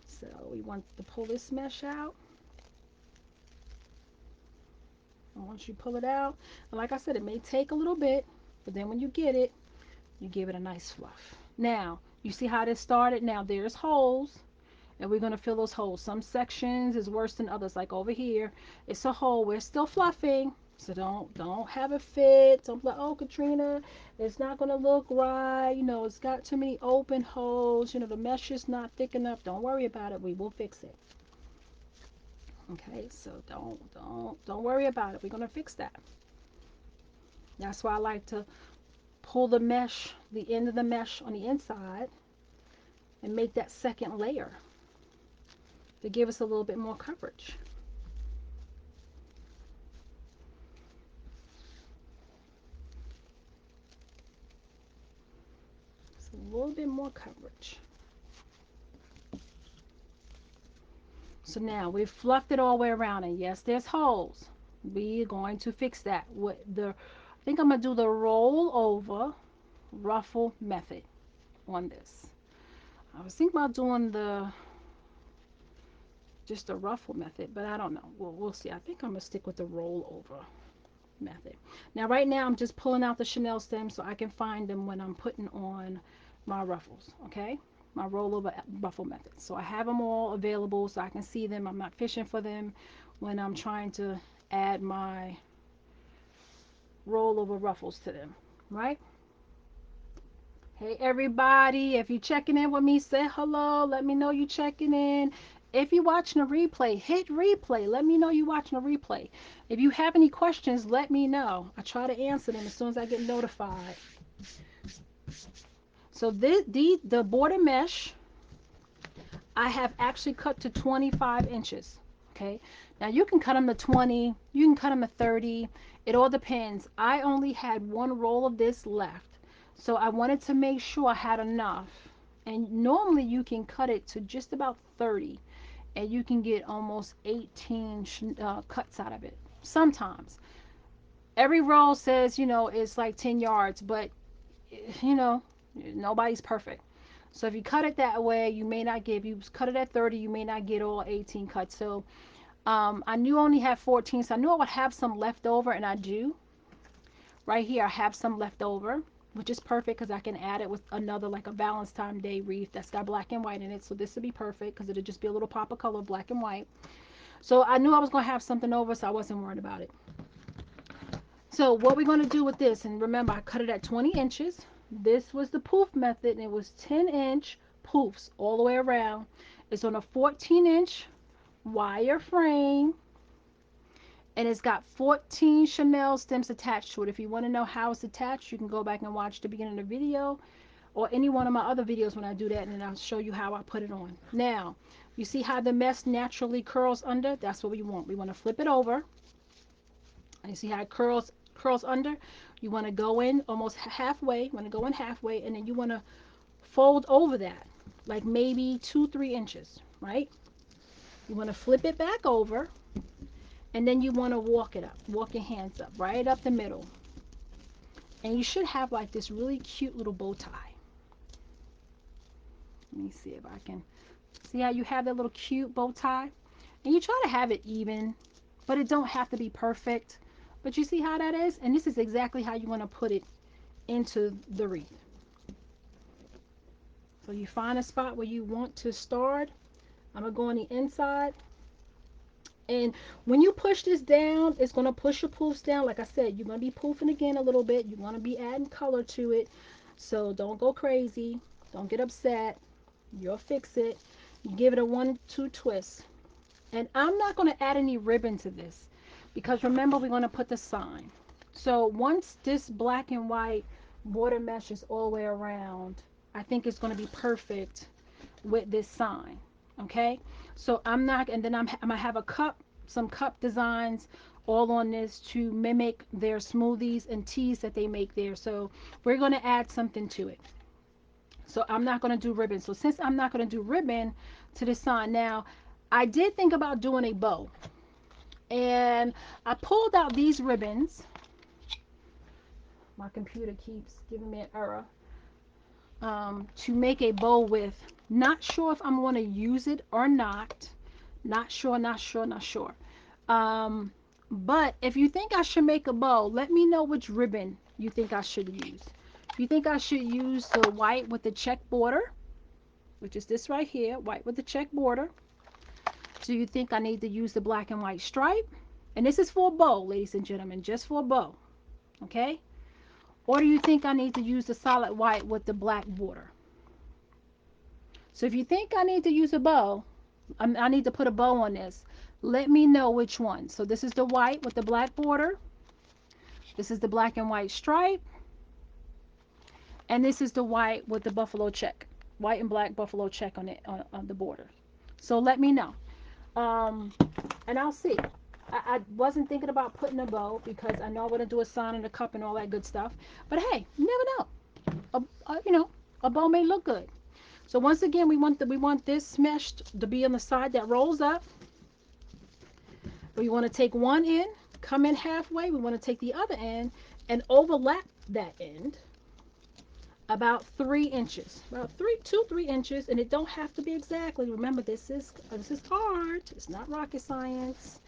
So we want to pull this mesh out. And once you pull it out, like I said, it may take a little bit. But then when you get it, you give it a nice fluff. Now, you see how this started? Now there's holes. And we're going to fill those holes. Some sections is worse than others. Like over here, it's a hole. We're still fluffing. So don't have a fit. Don't be like, oh Katrina, it's not gonna look right. It's got too many open holes. The mesh is not thick enough. Don't worry about it. We will fix it. Okay, so don't worry about it. We're gonna fix that. That's why I like to pull the mesh, the end of the mesh on the inside, and make that second layer to give us a little bit more coverage. It's a little bit more coverage. So now we've fluffed it all the way around, and yes, there's holes. We're going to fix that with I think I'm gonna do the roll over ruffle method on this. I was thinking about doing just the ruffle method, but I don't know. We'll see. I think I'm gonna stick with the roll over method. Now, right now, I'm just pulling out the Chanel stems so I can find them when I'm putting on my ruffles. Okay, my rollover ruffle method. So I have them all available so I can see them. I'm not fishing for them when I'm trying to add my rollover ruffles to them. Right? Hey everybody, if you're checking in with me, say hello. Let me know you checking in. If you're watching a replay, hit replay. Let me know you're watching a replay. If you have any questions, let me know. I try to answer them as soon as I get notified. So the border mesh I have actually cut to 25 inches. Okay. Now you can cut them to 20, you can cut them to 30. It all depends. I only had one roll of this left. So I wanted to make sure I had enough. And normally you can cut it to just about 30 and you can get almost 18 cuts out of it. Sometimes. Every roll says, it's like 10 yards, but you know, nobody's perfect. So if you cut it that way, you may not get, if you cut it at 30, you may not get all 18 cuts. So I knew I only had 14, so I knew I would have some left over, and I do. Right here, I have some left over, which is perfect because I can add it with another, like a Valentine's Day wreath that's got black and white in it. So this would be perfect because it'll just be a little pop of color, black and white. So I knew I was going to have something over, so I wasn't worried about it. So what we're going to do with this, and remember I cut it at 20 inches. This was the poof method, and it was 10-inch poofs all the way around. It's on a 14-inch wire frame, and it's got 14 Chanel stems attached to it. If you want to know how it's attached, you can go back and watch the beginning of the video or any one of my other videos when I do that, and then I'll show you how I put it on. Now, you see how the mesh naturally curls under? That's what we want. We want to flip it over. And you see how it curls under? You want to go in almost halfway. You want to go in halfway, and then you want to fold over that, like maybe 2-3 inches, right? You want to flip it back over, and then you want to walk it up, walk your hands up, right up the middle. And you should have like this really cute little bow tie. Let me see if I can see how you have that little cute bow tie. And you try to have it even, but it don't have to be perfect. But you see how that is? And this is exactly how you want to put it into the wreath. So you find a spot where you want to start. I'm going to go on the inside. And when you push this down, it's going to push your poofs down. Like I said, you're going to be poofing again a little bit. You're going to be adding color to it. So don't go crazy. Don't get upset. You'll fix it. You give it a 1-2 twist. And I'm not going to add any ribbon to this because remember we're going to put the sign. So once this black and white border mesh is all the way around, I think it's going to be perfect with this sign. Okay, so I'm not, and then I'm gonna have a cup, some cup designs all on this to mimic their smoothies and teas that they make there. So we're going to add something to it. So I'm not going to do ribbon. So since I'm not going to do ribbon to this sign, now I did think about doing a bow, and I pulled out these ribbons. My computer keeps giving me an error. To make a bow with. Not sure if I'm going to use it or not. Not sure, not sure, not sure. Um, but if you think I should make a bow, let me know which ribbon you think I should use. You think I should use the white with the check border, which is this right here, white with the check border? Do you think I need to use the black and white stripe? And this is for a bow, ladies and gentlemen, just for a bow. Okay? Or do you think I need to use the solid white with the black border? So if you think I need to use a bow, I need to put a bow on this, let me know which one. So this is the white with the black border. This is the black and white stripe. And this is the white with the buffalo check. White and black buffalo check on it on the border. So let me know. Um, and I'll see. I wasn't thinking about putting a bow because I know I want to do a sign and a cup and all that good stuff. But hey, you never know. You know, a bow may look good. So once again, we want this mesh to be on the side that rolls up. We want to take one end, come in halfway. We want to take the other end and overlap that end about 3 inches, about 2 3 inches, and it don't have to be exactly. Remember, this is art. It's not rocket science.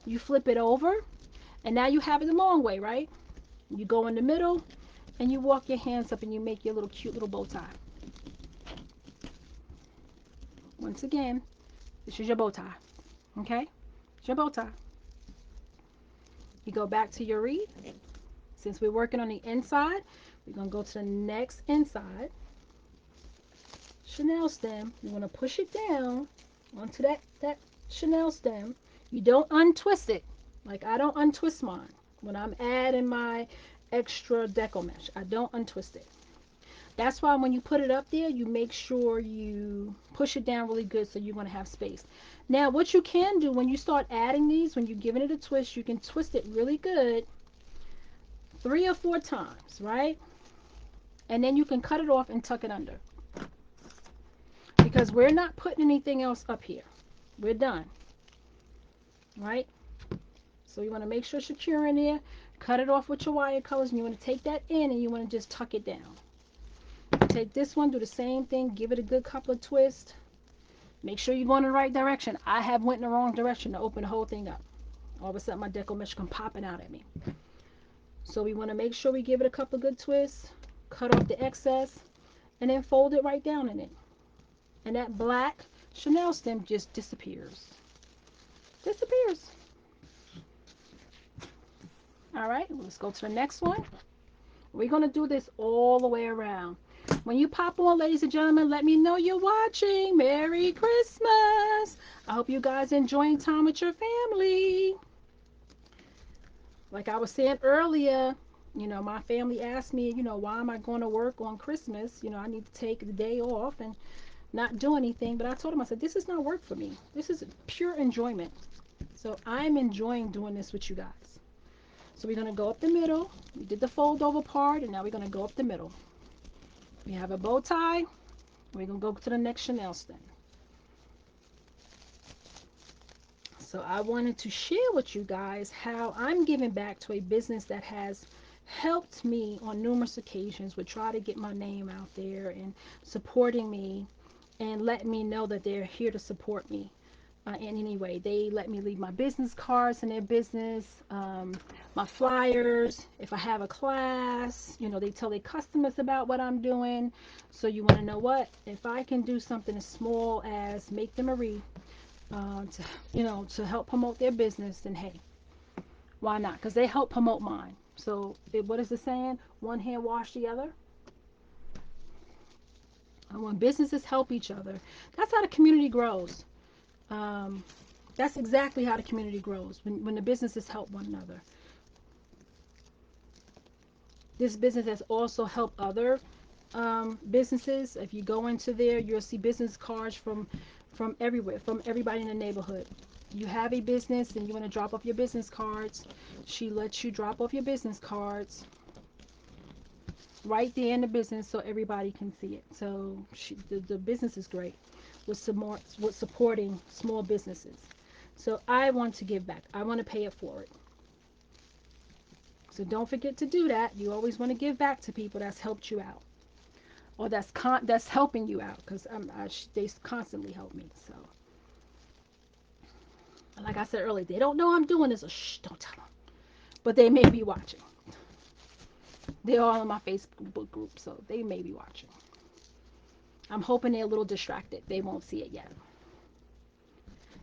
You flip it over, and now you have it the long way, right? You go in the middle, and you walk your hands up, and you make your little cute little bow tie. Once again, this is your bow tie, okay? It's your bow tie. You go back to your wreath. Since we're working on the inside, we're gonna go to the next inside. Chanel stem, you want to push it down onto that Chanel stem. You don't untwist it. Like I don't untwist mine when I'm adding my extra deco mesh. I don't untwist it. That's why when you put it up there, you make sure you push it down really good so you're going to have space. Now, what you can do when you start adding these, when you're giving it a twist, you can twist it really good 3 or 4 times, right? And then you can cut it off and tuck it under. Because we're not putting anything else up here. We're done, right? So you want to make sure it's secure in there. Cut it off with your wire colors, and you want to take that in and you want to just tuck it down. Take this one, do the same thing, give it a good couple of twists. Make sure you're going in the right direction. I have went in the wrong direction to open the whole thing up. All of a sudden my deco mesh come popping out at me. So we want to make sure we give it a couple of good twists, cut off the excess, and then fold it right down in it. And that black Chanel stem just disappears. Disappears. All right, let's go to the next one. We're going to do this all the way around. When you pop on, ladies and gentlemen, let me know you're watching. Merry Christmas. I hope you guys enjoying time with your family. Like I was saying earlier, my family asked me, why am I going to work on Christmas? I need to take the day off and not do anything. But I told them, I said, this is not work for me. This is pure enjoyment. So I'm enjoying doing this with you guys. So we're going to go up the middle. We did the fold over part, and now we're going to go up the middle. We have a bow tie. We're going to go to the next Chanel stem. So I wanted to share with you guys how I'm giving back to a business that has helped me on numerous occasions with try to get my name out there and supporting me and letting me know that they're here to support me. In any way. They let me leave my business cards in their business, my flyers. If I have a class, they tell their customers about what I'm doing. So you want to know what? If I can do something as small as make them a wreath, to help promote their business, then hey, why not? Because they help promote mine. So what is the saying? One hand wash the other. And when businesses help each other, that's how the community grows. Um, That's exactly how the community grows, when the businesses help one another. This business has also helped other businesses. If you go into there, you'll see business cards from everywhere, from everybody in the neighborhood. You have a business and you want to drop off your business cards. She lets you drop off your business cards right there in the business so everybody can see it. So the business is great with supporting small businesses. So I want to give back. I want to pay it forward. So don't forget to do that. You always want to give back to people that's helped you out, or that's helping you out, because they constantly help me. So, like I said earlier, they don't know I'm doing this. So shh, don't tell them. But they may be watching. They're all in my Facebook group, so they may be watching. I'm hoping they're a little distracted. They won't see it yet.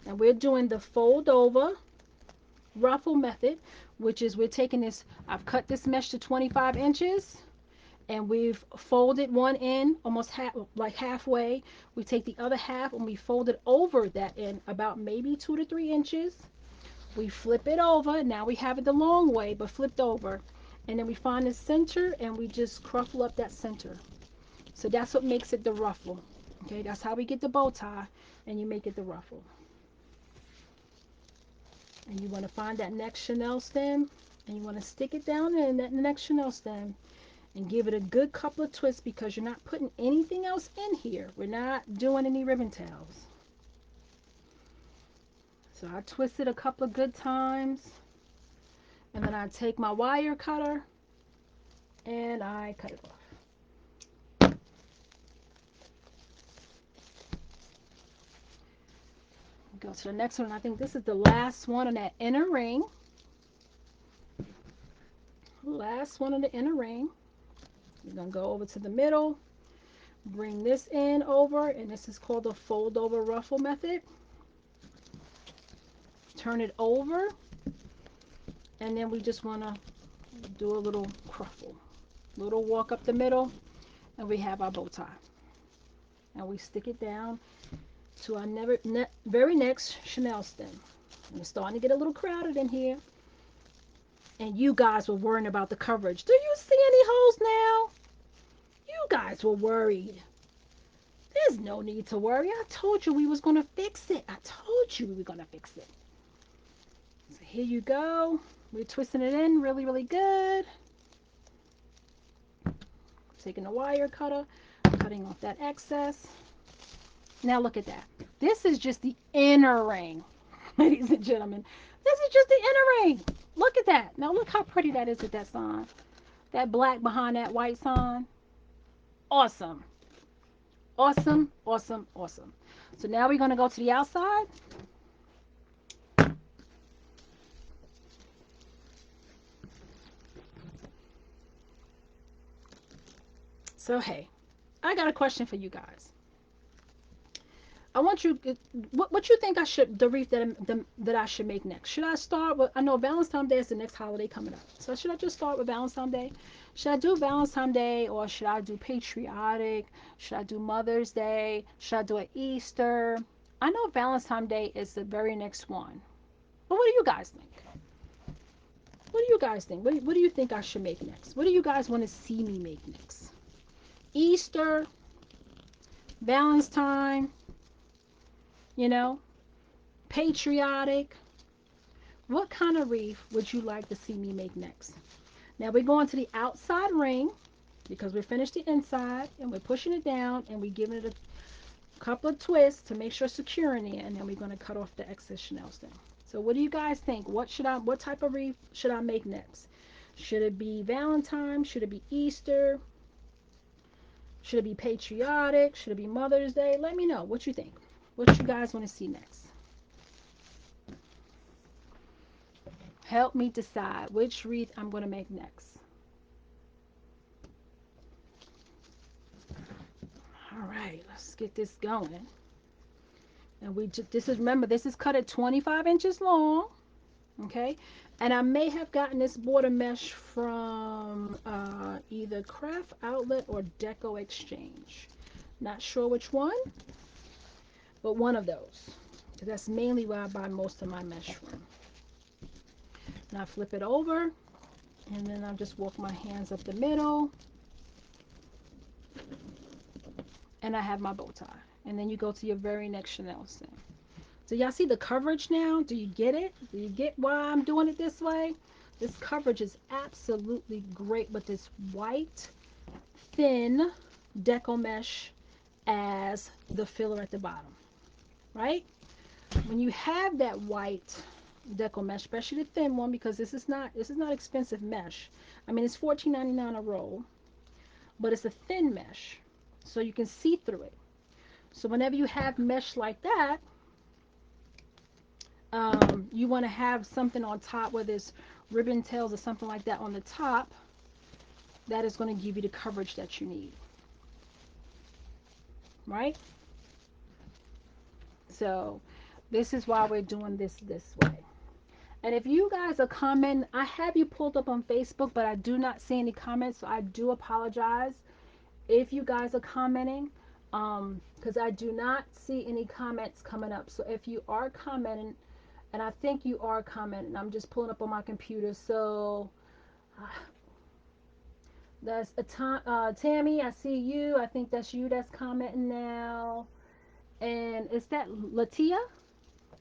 And we're doing the fold over Ruffle Method, which is we're taking this, I've cut this mesh to 25 inches and we've folded one end almost half, like halfway. We take the other half and we fold it over that end about maybe 2 to 3 inches. We flip it over. Now we have it the long way, but flipped over. And then we find the center and we just cruffle up that center. So that's what makes it the ruffle. Okay, that's how we get the bow tie and you make it the ruffle. And you want to find that next chenille stem and you want to stick it down in that next chenille stem and give it a good couple of twists because you're not putting anything else in here. We're not doing any ribbon tails. So I twist it a couple of good times and then I take my wire cutter and I cut it off. Go to the next one. I think this is the last one on that inner ring. Last one on the inner ring. We're going to go over to the middle, bring this in over, and this is called the fold over ruffle method. Turn it over, and then we just want to do a little cruffle. Little walk up the middle, and we have our bow tie. And we stick it down to our very next chenille stem. And it's starting to get a little crowded in here. And you guys were worrying about the coverage. Do you see any holes now? You guys were worried. There's no need to worry. I told you we was going to fix it. I told you we were going to fix it. So here you go. We're twisting it in really, really good. Taking the wire cutter, cutting off that excess. Now look at that. This is just the inner ring, ladies and gentlemen. This is just the inner ring. Look at that. Now look how pretty that is with that sign. That black behind that white sign. Awesome. Awesome, awesome, awesome. So now we're going to go to the outside. So hey, I got a question for you guys. I want you. What you think I should the wreath that I should make next? Should I start with? I know Valentine's Day is the next holiday coming up. So should I just start with Valentine's Day? Should I do Valentine's Day or should I do patriotic? Should I do Mother's Day? Should I do an Easter? I know Valentine's Day is the very next one. But what do you guys think? What do you guys think? What do you think I should make next? What do you guys want to see me make next? Easter, Valentine, you know, patriotic. What kind of wreath would you like to see me make next? Now we're going to the outside ring because we finished the inside and we're pushing it down and we're giving it a couple of twists to make sure it's secure in there, and then we're going to cut off the excess chenille stem. So what do you guys think? What type of wreath should I make next? Should it be Valentine? Should it be Easter? Should it be patriotic? Should it be Mother's Day? Let me know what you think. What you guys want to see next? Help me decide which wreath I'm going to make next. All right, let's get this going. And this is, remember, this is cut at 25 inches long. Okay, and I may have gotten this border mesh from either Craft Outlet or Deco Exchange. Not sure which one, but one of those. That's mainly where I buy most of my mesh from. Now flip it over, and then I'll just walk my hands up the middle, and I have my bow tie. And then you go to your very next chenille stem. So y'all see the coverage now? Do you get it? Do you get why I'm doing it this way? This coverage is absolutely great with this white, thin deco mesh as the filler at the bottom, right? When you have that white deco mesh, especially the thin one, because this is not expensive mesh. I mean, it's $14.99 a roll, but it's a thin mesh, so you can see through it. So whenever you have mesh like that, you want to have something on top, whether it's ribbon tails or something like that on the top, that is going to give you the coverage that you need, right? So this is why we're doing this way. And if you guys are commenting, I have you pulled up on Facebook, but I do not see any comments, so I do apologize if you guys are commenting, because I do not see any comments coming up. So if you are commenting, and I think you are commenting, I'm just pulling up on my computer. So uh, that's a Tammy. I see you. I think that's you that's commenting now. And is that Latia?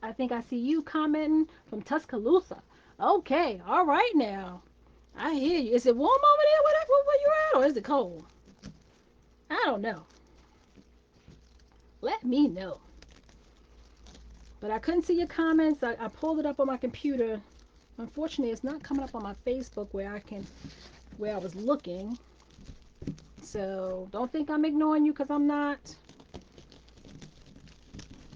I think I see you commenting from Tuscaloosa. Okay, all right now. I hear you. Is it warm over there? Where you at, or is it cold? I don't know. Let me know. But I couldn't see your comments. I pulled it up on my computer. Unfortunately, it's not coming up on my Facebook where I was looking. So don't think I'm ignoring you because I'm not.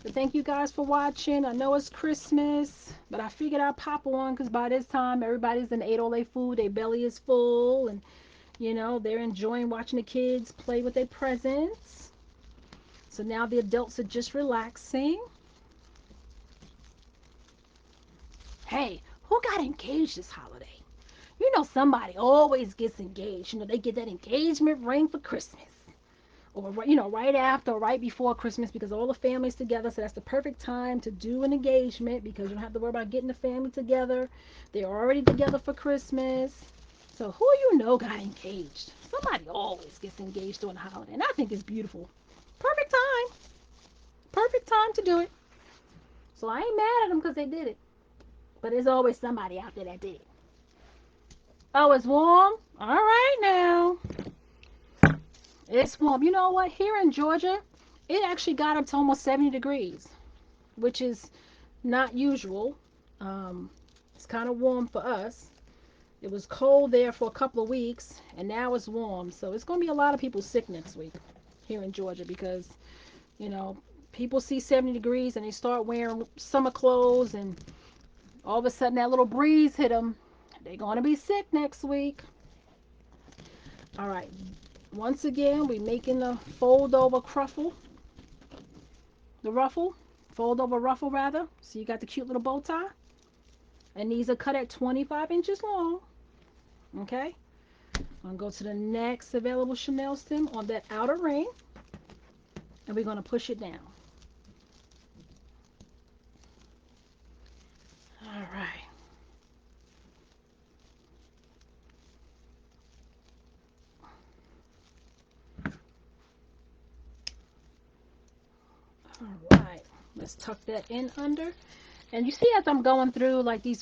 But thank you guys for watching. I know it's Christmas, but I figured I'd pop on because by this time everybody's in ate all their food, their belly is full, and they're enjoying watching the kids play with their presents. So now the adults are just relaxing. Hey, who got engaged this holiday? Somebody always gets engaged. They get that engagement ring for Christmas. Or, right after or right before Christmas because all the family's together. So that's the perfect time to do an engagement because you don't have to worry about getting the family together. They're already together for Christmas. So who got engaged? Somebody always gets engaged during the holiday. And I think it's beautiful. Perfect time. Perfect time to do it. So I ain't mad at them because they did it. But there's always somebody out there that did it. Oh, it's warm? All right now. It's warm. You know what? Here in Georgia, it actually got up to almost 70 degrees, which is not usual. Um, it's kind of warm for us. It was cold there for a couple of weeks, and now it's warm. So it's going to be a lot of people sick next week here in Georgia because, you know, people see 70 degrees and they start wearing summer clothes, and all of a sudden that little breeze hit them. They're going to be sick next week. All right. Once again, we're making the fold over cruffle, the ruffle, fold over ruffle rather. So you got the cute little bow tie. And these are cut at 25 inches long. Okay. I'm going to go to the next available Chanel stem on that outer ring. And we're going to push it down. All right. All right. Let's tuck that in under. And you see as I'm going through like the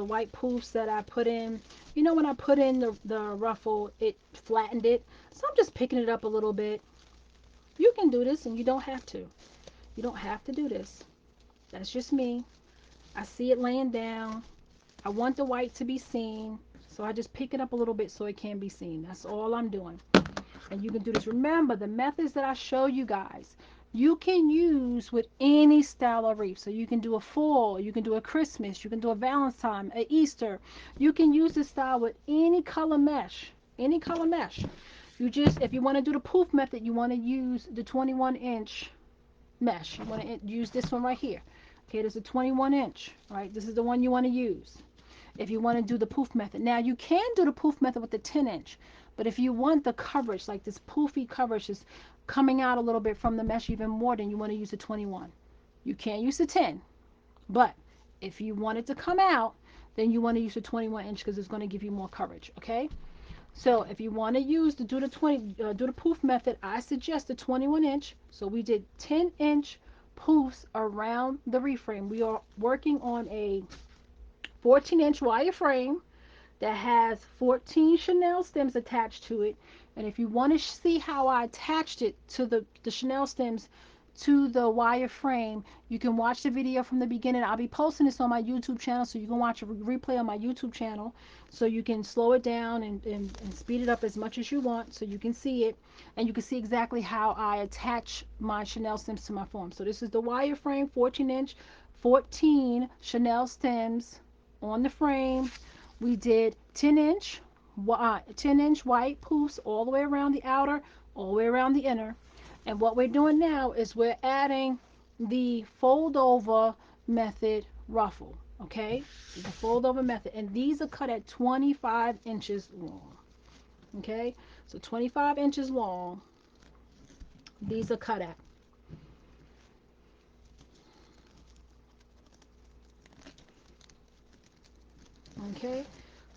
white poofs that I put in, when I put in the ruffle, it flattened it. So I'm just picking it up a little bit. You can do this and you don't have to. You don't have to do this. That's just me. I see it laying down. I want the white to be seen. So I just pick it up a little bit so it can be seen. That's all I'm doing. And you can do this. Remember, the methods that I show you guys, you can use with any style of wreath. So you can do a fall, you can do a Christmas, you can do a Valentine, a Easter. You can use this style with any color mesh. Any color mesh. If you want to do the poof method, you want to use the 21-inch mesh. You want to use this one right here. Okay, there's a 21-inch. Right, this is the one you want to use if you want to do the poof method. Now you can do the poof method with the 10-inch, but if you want the coverage, like this poofy coverage is coming out a little bit from the mesh even more, then you want to use the 21. You can't use the 10, but if you want it to come out, then you want to use the 21-inch because it's going to give you more coverage. Okay, so if you want to use do the poof method, I suggest the 21-inch. So we did 10-inch poofs around the reframe. We are working on a 14-inch wire frame that has 14 Chanel stems attached to it. And if you want to see how I attached it to the Chanel stems to the wire frame, you can watch the video from the beginning. I'll be posting this on my YouTube channel, so you can watch a replay on my YouTube channel, so you can slow it down and speed it up as much as you want so you can see it, and you can see exactly how I attach my Chanel stems to my form. So this is the wire frame, 14-inch, 14 Chanel stems on the frame. We did 10-inch 10-inch white poofs all the way around the outer, all the way around the inner. And what we're doing now is we're adding the fold over method ruffle. Okay, the fold over method, and these are cut at 25 inches long. Okay, so 25 inches long, these are cut at. Okay,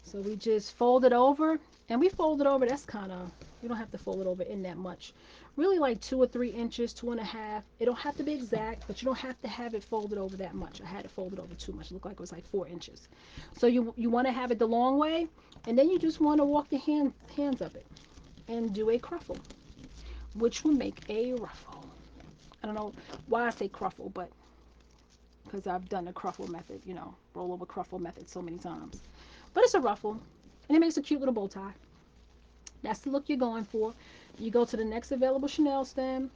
so we just fold it over, and we fold it over. That's kind of, you don't have to fold it over in that much. Really, like 2 or 3 inches, 2.5. It don't have to be exact, but you don't have to have it folded over that much. I had it folded over too much. It looked like it was like 4 inches. So you want to have it the long way, and then you just want to walk your hands up it and do a cruffle, which will make a ruffle. I don't know why I say cruffle, but because I've done the cruffle method, roll over cruffle method so many times. But it's a ruffle, and it makes a cute little bow tie. That's the look you're going for. You go to the next available Chanel stem,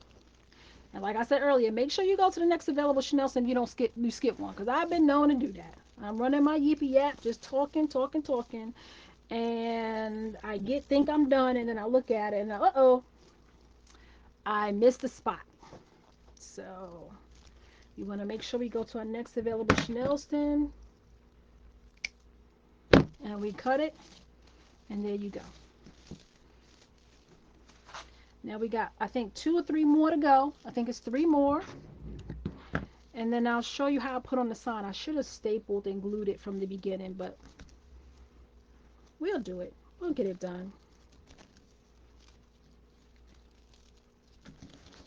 and like I said earlier, make sure you go to the next available Chanel stem. You skip one, because I've been known to do that. I'm running my yippee yap, just talking, talking, talking, and I think I'm done, and then I look at it, and uh-oh, I missed the spot. So you want to make sure we go to our next available Chanel stem, and we cut it, and there you go. Now we got, I think, 2 or 3 more to go. I think it's 3 more. And then I'll show you how I put on the sign. I should have stapled and glued it from the beginning, but we'll do it. We'll get it done.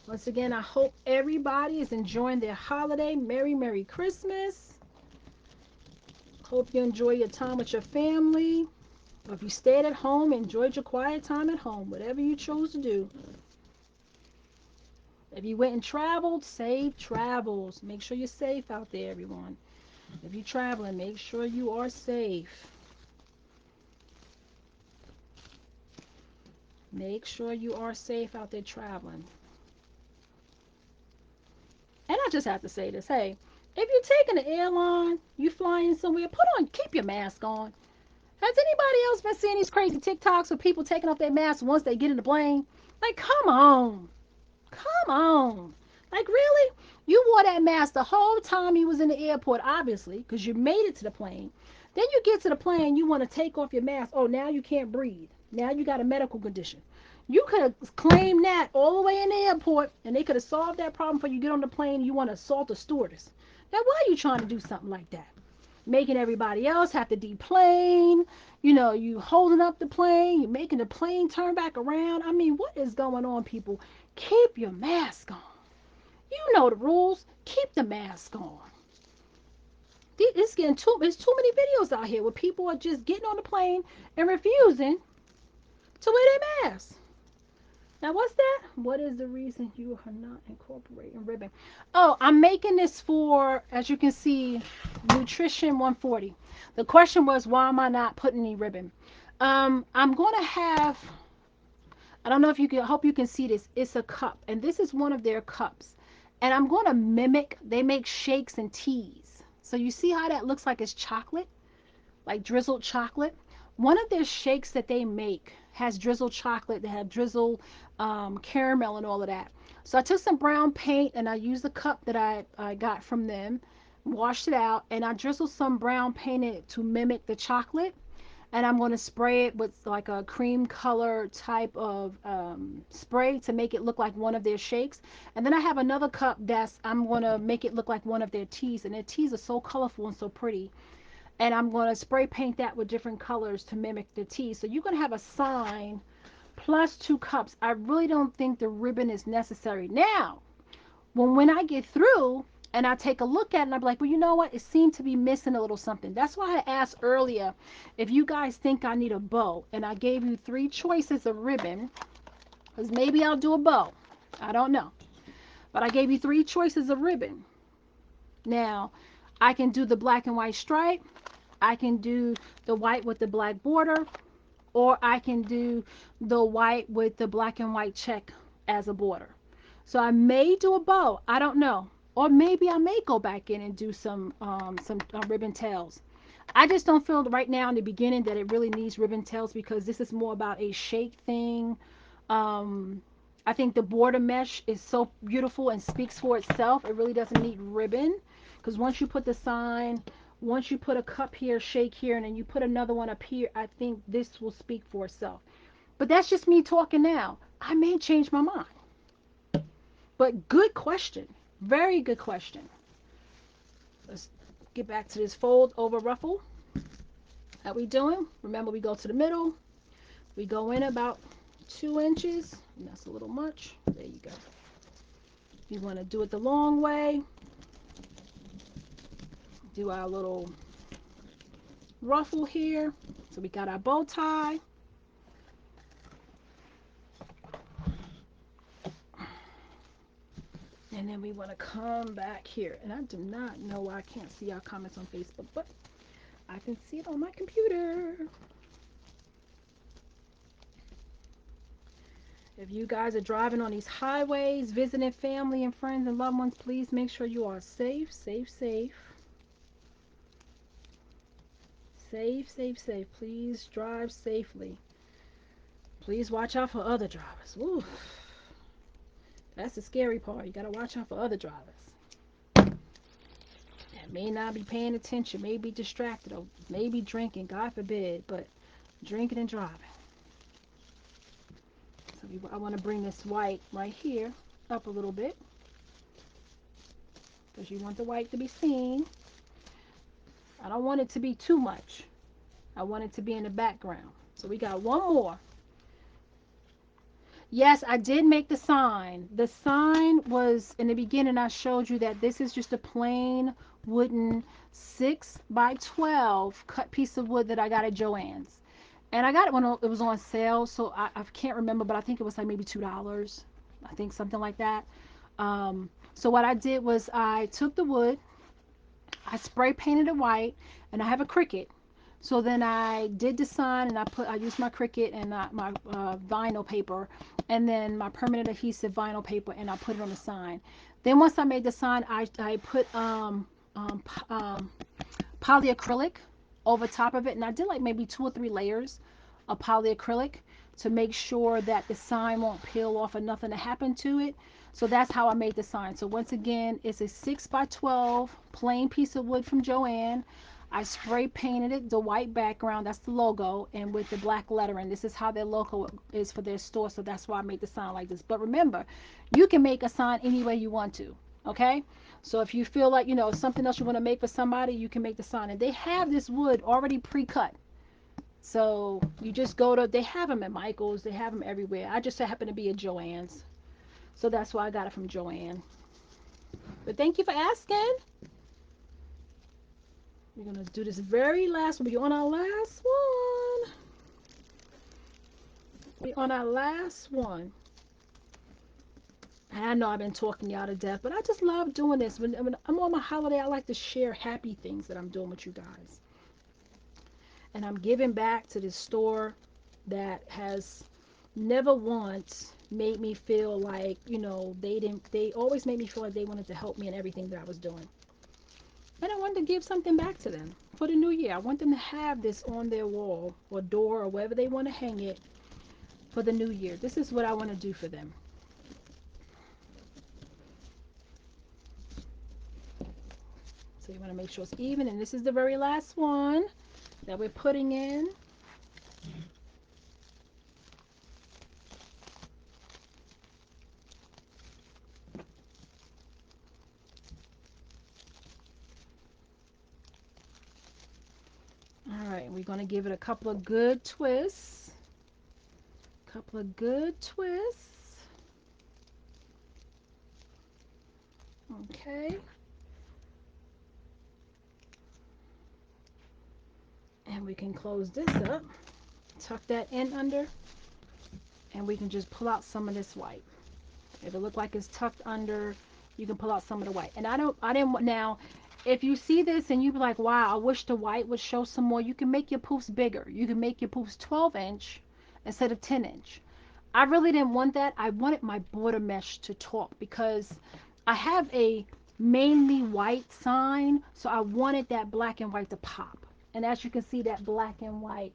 Once again, I hope everybody is enjoying their holiday. Merry, Merry Christmas. Hope you enjoy your time with your family. Or if you stayed at home, enjoyed your quiet time at home, whatever you chose to do. If you went and traveled, safe travels. Make sure you're safe out there, everyone. If you're traveling, make sure you are safe. Make sure you are safe out there traveling. And I just have to say this, hey, if you're taking an airline, you flying somewhere, keep your mask on. Has anybody else been seeing these crazy TikToks of people taking off their masks once they get in the plane? Like, come on. Come on. Like, really? You wore that mask the whole time you was in the airport, obviously, because you made it to the plane. Then you get to the plane, you want to take off your mask. Oh, now you can't breathe. Now you got a medical condition. You could have claimed that all the way in the airport, and they could have solved that problem before you get on the plane and you want to assault a stewardess. Now, why are you trying to do something like that? Making everybody else have to deplane. You holding up the plane, you making the plane turn back around. I mean, what is going on, people? Keep your mask on. You know the rules. Keep the mask on. It's too many videos out here where people are just getting on the plane and refusing to wear their mask. Now, what's that? What is the reason you are not incorporating ribbon? Oh, I'm making this for, as you can see, Nutrition 140. The question was, why am I not putting any ribbon? I'm going to have, I don't know if you can, I hope you can see this. It's a cup, and this is one of their cups. And I'm going to mimic, they make shakes and teas. So you see how that looks like it's chocolate? Like drizzled chocolate. One of their shakes that they make has drizzled chocolate. They have drizzled caramel and all of that. So I took some brown paint and I used the cup that I got from them, washed it out, and I drizzled some brown paint in it to mimic the chocolate. And I'm going to spray it with like a cream color type of spray to make it look like one of their shakes. And then I have another cup that's, I'm going to make it look like one of their teas. And their teas are so colorful and so pretty, and I'm going to spray paint that with different colors to mimic the tea. So you're going to have a sign plus 2 cups. I really don't think the ribbon is necessary. Now, when I get through and I take a look at it, and I'm like, well, you know what? It seemed to be missing a little something. That's why I asked earlier if you guys think I need a bow. And I gave you 3 choices of ribbon, because maybe I'll do a bow. I don't know. But I gave you 3 choices of ribbon. Now, I can do the black and white stripe. I can do the white with the black border, or I can do the white with the black and white check as a border. So I may do a bow. I don't know. Or maybe I may go back in and do some ribbon tails. I just don't feel right now in the beginning that it really needs ribbon tails, because this is more about a shake thing. Um, I think the border mesh is so beautiful and speaks for itself. It really doesn't need ribbon, because once you put the sign, Once you put a cup here, shake here, and then you put another one up here, I think this will speak for itself. But that's just me talking now. I may change my mind. But good question. Very good question. Let's get back to this fold over ruffle. How we doing? Remember, we go to the middle. We go in about 2 inches. And that's a little much. There you go. You want to do it the long way. Do our little ruffle here. So we got our bow tie. And then we want to come back here. And I do not know why I can't see our comments on Facebook, but I can see it on my computer. If you guys are driving on these highways, visiting family and friends and loved ones, please make sure you are safe, safe, safe. Safe, safe, safe. Please drive safely. Please watch out for other drivers. Ooh, that's the scary part. You got to watch out for other drivers that may not be paying attention, may be distracted, or may be drinking, God forbid, but drinking and driving. So I want to bring this white right here up a little bit because you want the white to be seen. I don't want it to be too much. I want it to be in the background. So we got one more. Yes, I did make the sign. The sign was in the beginning. I showed you that this is just a plain wooden 6 by 12 cut piece of wood that I got at Joann's. And I got it when it was on sale. So I can't remember, but I think it was like maybe $2. I think something like that. So what I did was I took the wood, I spray painted it white, and I have a Cricut. So then I did the sign, and I used my Cricut and my vinyl paper, and then my permanent adhesive vinyl paper, and I put it on the sign. Then once I made the sign, I put um, um, polyacrylic over top of it, and I did like maybe 2 or 3 layers of polyacrylic to make sure that the sign won't peel off or nothing to happen to it. So that's how I made the sign. So once again, it's a 6 by 12 plain piece of wood from Joann. I spray painted it, the white background, that's the logo, and with the black lettering. This is how their logo is for their store, so that's why I made the sign like this. But remember, you can make a sign any way you want to, okay? So if you feel like, something else you want to make for somebody, you can make the sign. And they have this wood already pre-cut. So you just they have them at Michael's, they have them everywhere. I just happen to be at Joann's. So that's why I got it from Joann. But thank you for asking. We're going to do this very last one. We're on our last one. We're on our last one. And I know I've been talking y'all to death, but I just love doing this. When I'm on my holiday, I like to share happy things that I'm doing with you guys. And I'm giving back to this store that has never once made me feel like, they always made me feel like they wanted to help me in everything that I was doing. And I wanted to give something back to them for the new year. I want them to have this on their wall or door or wherever they want to hang it for the new year. This is what I want to do for them. So you want to make sure it's even. And this is the very last one that we're putting in. All right, we're going to give it a couple of good twists. Couple of good twists. Okay. And we can close this up. Tuck that in under. And we can just pull out some of this white. If it look like it's tucked under, you can pull out some of the white. And I didn't now, if you see this and you be like, wow, I wish the white would show some more, you can make your poofs bigger. You can make your poofs 12-inch instead of 10-inch. I really didn't want that. I wanted my border mesh to talk because I have a mainly white sign, so I wanted that black and white to pop. And as you can see, that black and white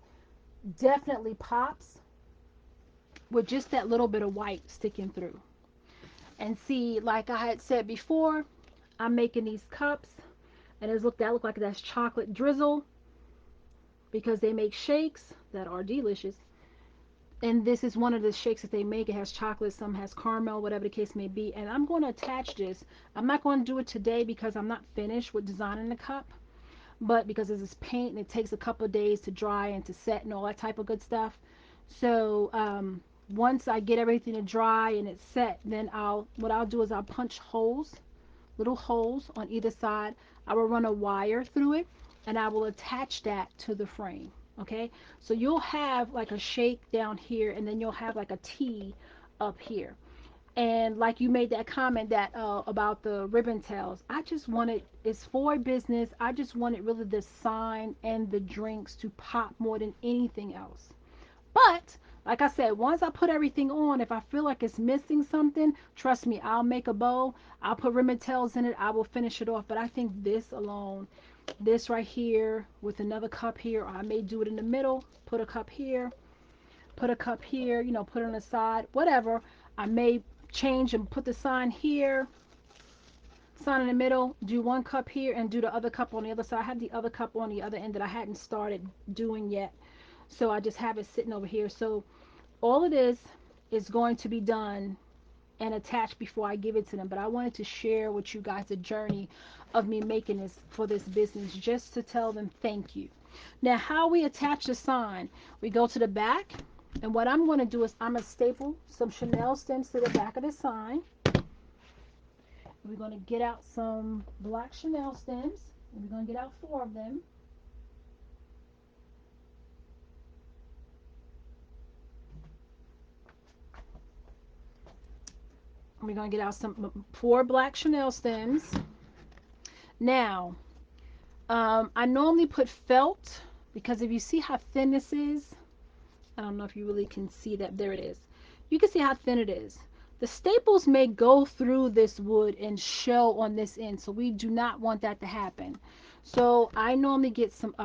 definitely pops with just that little bit of white sticking through. And see, like I had said before, I'm making these cups. and that look like that's chocolate drizzle because they make shakes that are delicious. And this is one of the shakes that they make. It has chocolate, some has caramel, whatever the case may be. And I'm going to attach this. I'm not going to do it today because I'm not finished with designing the cup, but because this is paint and it takes a couple of days to dry and to set and all that type of good stuff. So once I get everything to dry and it's set, then what I'll do is I'll punch holes, little holes on either side. I will run a wire through it and I will attach that to the frame. Okay, so you'll have like a shake down here and then you'll have like a T up here. And like you made that comment that about the ribbon tails, I just wanted, it's for business. I just wanted really the sign and the drinks to pop more than anything else. But like I said, once I put everything on, if I feel like it's missing something, trust me, I'll make a bow. I'll put ribbon tails in it. I will finish it off. But I think this alone, this right here with another cup here, or I may do it in the middle, put a cup here, put a cup here, put it on the side, whatever. I may change and put the sign here, sign in the middle, do one cup here, and do the other cup on the other side. I have the other cup on the other end that I hadn't started doing yet. So I just have it sitting over here. So all of this is going to be done and attached before I give it to them. But I wanted to share with you guys the journey of me making this for this business just to tell them thank you. Now, how we attach the sign, we go to the back. And what I'm going to do is I'm going to staple some Chanel stems to the back of the sign. We're going to get out some black Chanel stems. And we're going to get out 4 of them. We're going to get out some 4 black Chanel stems. Now, I normally put felt because if you see how thin this is, I don't know if you really can see that. There it is. You can see how thin it is. The staples may go through this wood and show on this end, so we do not want that to happen. So I normally get some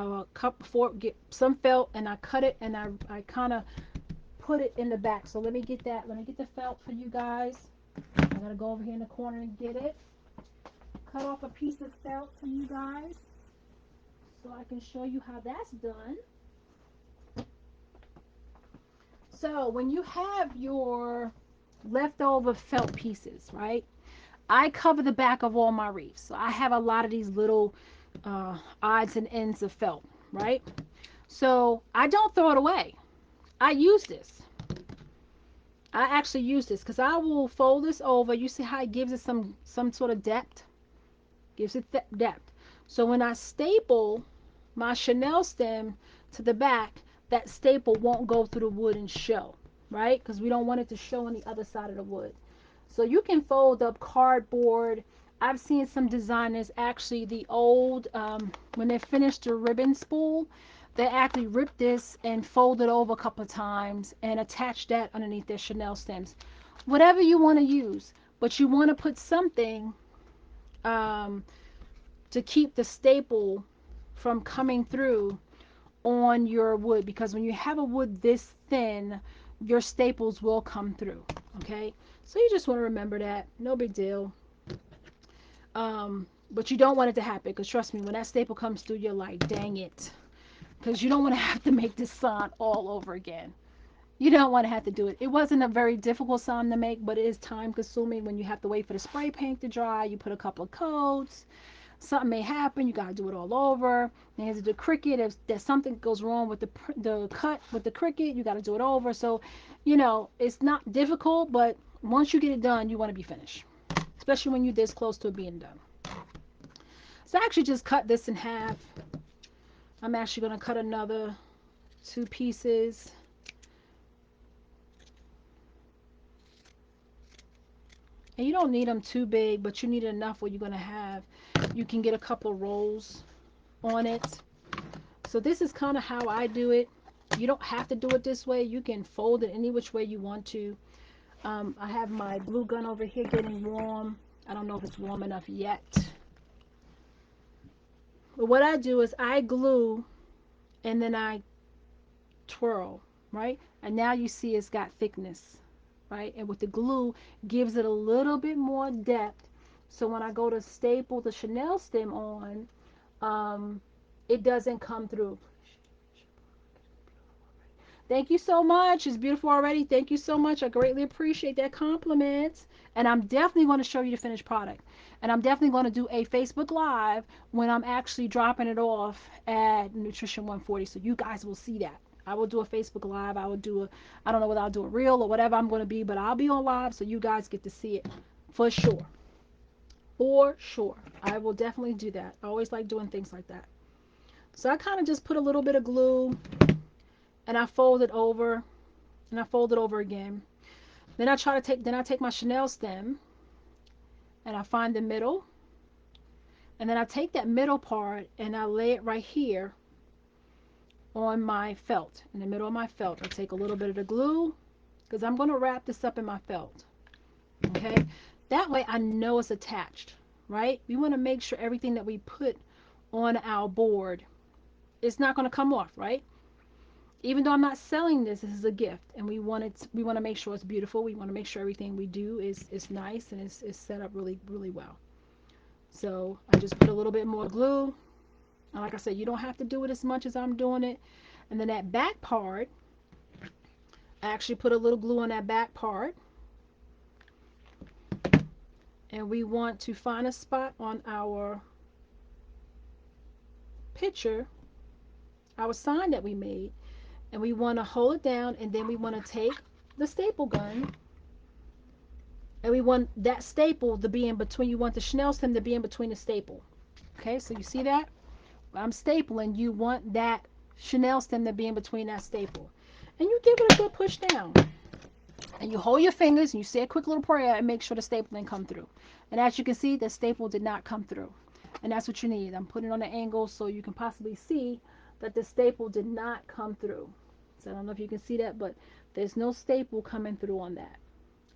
get some felt and I cut it and I kind of put it in the back. So let me get that. Let me get the felt for you guys. I gotta go over here in the corner and get it. Cut off a piece of felt for you guys so I can show you how that's done. So when you have your leftover felt pieces, right? I cover the back of all my wreaths. So I have a lot of these little odds and ends of felt, right? So I don't throw it away. I use this. I actually use this because I will fold this over. You see how it gives it some sort of depth? Gives it depth. So when I staple my Chanel stem to the back, that staple won't go through the wood and show, right? Because we don't want it to show on the other side of the wood. So you can fold up cardboard. I've seen some designers actually the old when they finished the ribbon spool, they actually rip this and fold it over a couple of times and attach that underneath their Chanel stems. Whatever you want to use, but you want to put something um, to keep the staple from coming through on your wood, because when you have a wood this thin, your staples will come through. Okay, so you just want to remember that. No big deal. But you don't want it to happen, because trust me, when that staple comes through, you're like, dang it, because you don't want to have to make this sign all over again. You don't want to have to do it. It wasn't a very difficult sign to make, but it is time consuming when you have to wait for the spray paint to dry. You put a couple of coats, something may happen, you got to do it all over. There's the Cricut, if there's something goes wrong with the cut with the Cricut, you got to do it over. So it's not difficult, but once you get it done, you want to be finished, especially when you're this close to it being done. So I actually just cut this in half. I'm actually going to cut another 2 pieces. And you don't need them too big, but you need enough where you're going to have, you can get a couple of rolls on it. So this is kind of how I do it. You don't have to do it this way. You can fold it any which way you want to. I have my glue gun over here getting warm. I don't know if it's warm enough yet. But what I do is I glue and then I twirl, right? And now you see it's got thickness, right? And with the glue, gives it a little bit more depth. So when I go to staple the Chanel stem on, um, it doesn't come through. Thank you so much. It's beautiful already. Thank you so much. I greatly appreciate that compliment. And I'm definitely going to show you the finished product. And I'm definitely going to do a Facebook Live when I'm actually dropping it off at Nutrition 140. So you guys will see that. I will do a Facebook Live. I will do a, I don't know whether I'll do a reel or whatever I'm going to be, but I'll be on live so you guys get to see it for sure. For sure. I will definitely do that. I always like doing things like that. So I kind of just put a little bit of glue and I fold it over and I fold it over again. Then I take my Chanel stem and I find the middle, and then I take that middle part and I lay it right here on my felt, in the middle of my felt. I take a little bit of the glue because I'm going to wrap this up in my felt. Okay, that way I know it's attached, right? We want to make sure everything that we put on our board is not going to come off, right? Even though I'm not selling this, this is a gift, and we want to make sure it's beautiful. We want to make sure everything we do is nice and is set up really really well. So I just put a little bit more glue. And like I said, you don't have to do it as much as I'm doing it. And then that back part, I actually put a little glue on that back part. And we want to find a spot on our picture, our sign that we made. And we want to hold it down, and then we want to take the staple gun, and we want that staple to be in between. You want the Chanel stem to be in between the staple. Okay, so you see that? I'm stapling. You want that Chanel stem to be in between that staple. And you give it a good push down. And you hold your fingers and you say a quick little prayer and make sure the staple didn't come through. And as you can see, the staple did not come through. And that's what you need. I'm putting it on an angle so you can possibly see that the staple did not come through. So I don't know if you can see that, but there's no staple coming through on that.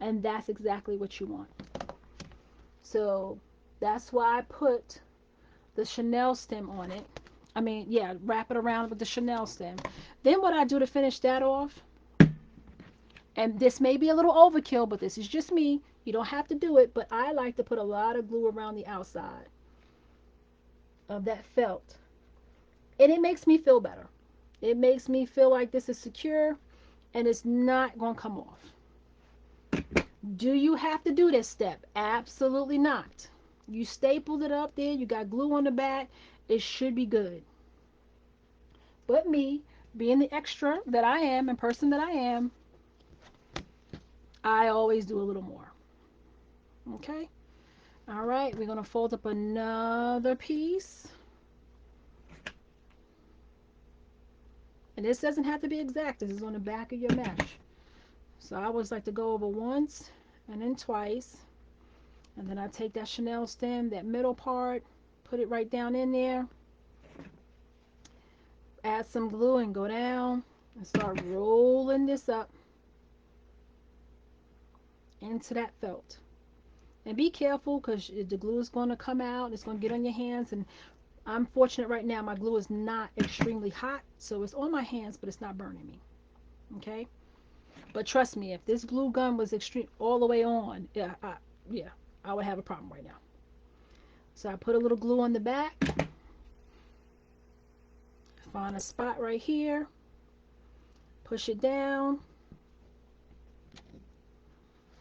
And that's exactly what you want. So that's why I put the Chanel stem on it. I mean, yeah, wrap it around with the Chanel stem. Then what I do to finish that off, and this may be a little overkill, but this is just me. You don't have to do it, but I like to put a lot of glue around the outside of that felt. And it makes me feel better. It makes me feel like this is secure and it's not going to come off. Do you have to do this step? Absolutely not. You stapled it up there, you got glue on the back, it should be good. But me, being the extra that I am and person that I am, I always do a little more. Okay? All right, we're going to fold up another piece. And this doesn't have to be exact. This is on the back of your mesh. So I always like to go over once and then twice. And then I take that Chanel stem, that middle part, put it right down in there. Add some glue and go down and start rolling this up into that felt. And be careful because the glue is going to come out. It's going to get on your hands. And I'm fortunate right now. My glue is not extremely hot. So it's on my hands, but it's not burning me. Okay? But trust me, if this glue gun was extreme all the way on, yeah, I would have a problem right now. So I put a little glue on the back. Find a spot right here. Push it down.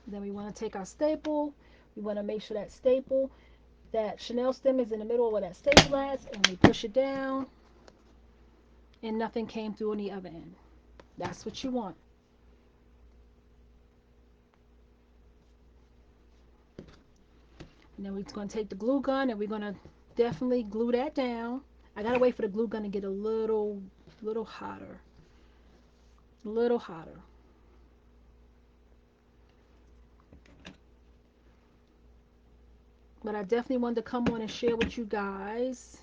Then we want to take our staple. We want to make sure that staple, that Chanel stem is in the middle of where that staple is, and we push it down, and nothing came through on the other end. That's what you want. And then we're going to take the glue gun, and we're going to definitely glue that down. I got to wait for the glue gun to get a little hotter. A little hotter. But I definitely wanted to come on and share with you guys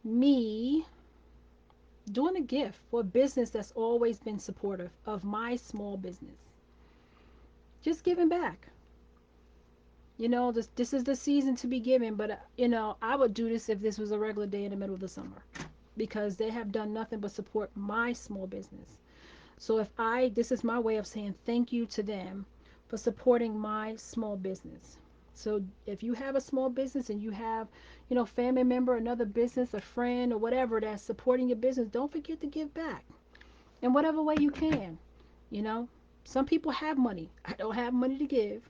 me doing a gift for a business that's always been supportive of my small business. Just giving back. You know, this is the season to be giving, but you know, I would do this if this was a regular day in the middle of the summer because they have done nothing but support my small business. So if this is my way of saying thank you to them for supporting my small business. So if you have a small business and you have, family member, another business, a friend, or whatever that's supporting your business, don't forget to give back in whatever way you can. You know, some people have money. I don't have money to give.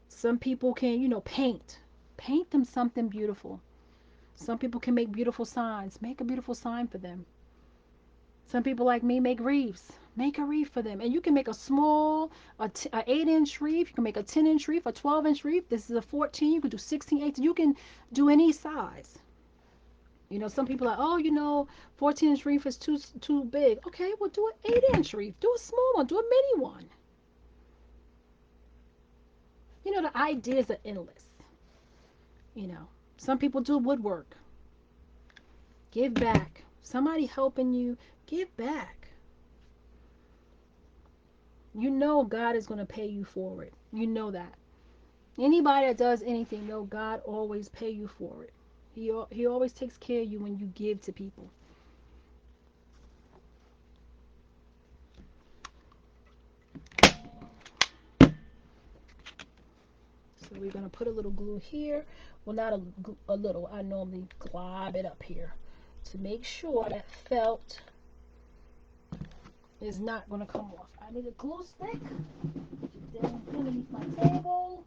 Some people can, paint. Paint them something beautiful. Some people can make beautiful signs. Make a beautiful sign for them. Some people like me make wreaths. Make a wreath for them. And you can make a small, a 8-inch wreath. You can make a 10-inch wreath, a 12-inch wreath. This is a 14. You can do 16, 18. You can do any size. Some people are, oh, 14-inch wreath is too big. Okay, well, do an 8-inch wreath. Do a small one. Do a mini one. The ideas are endless. You know, some people do woodwork. Give back. Somebody helping you, give back. God is going to pay you for it. That. Anybody that does anything, God always pay you for it. He always takes care of you when you give to people. So we're going to put a little glue here. Well, not a little. I normally glob it up here to make sure that felt is not going to come off. I need a glue stick. Down underneath my table.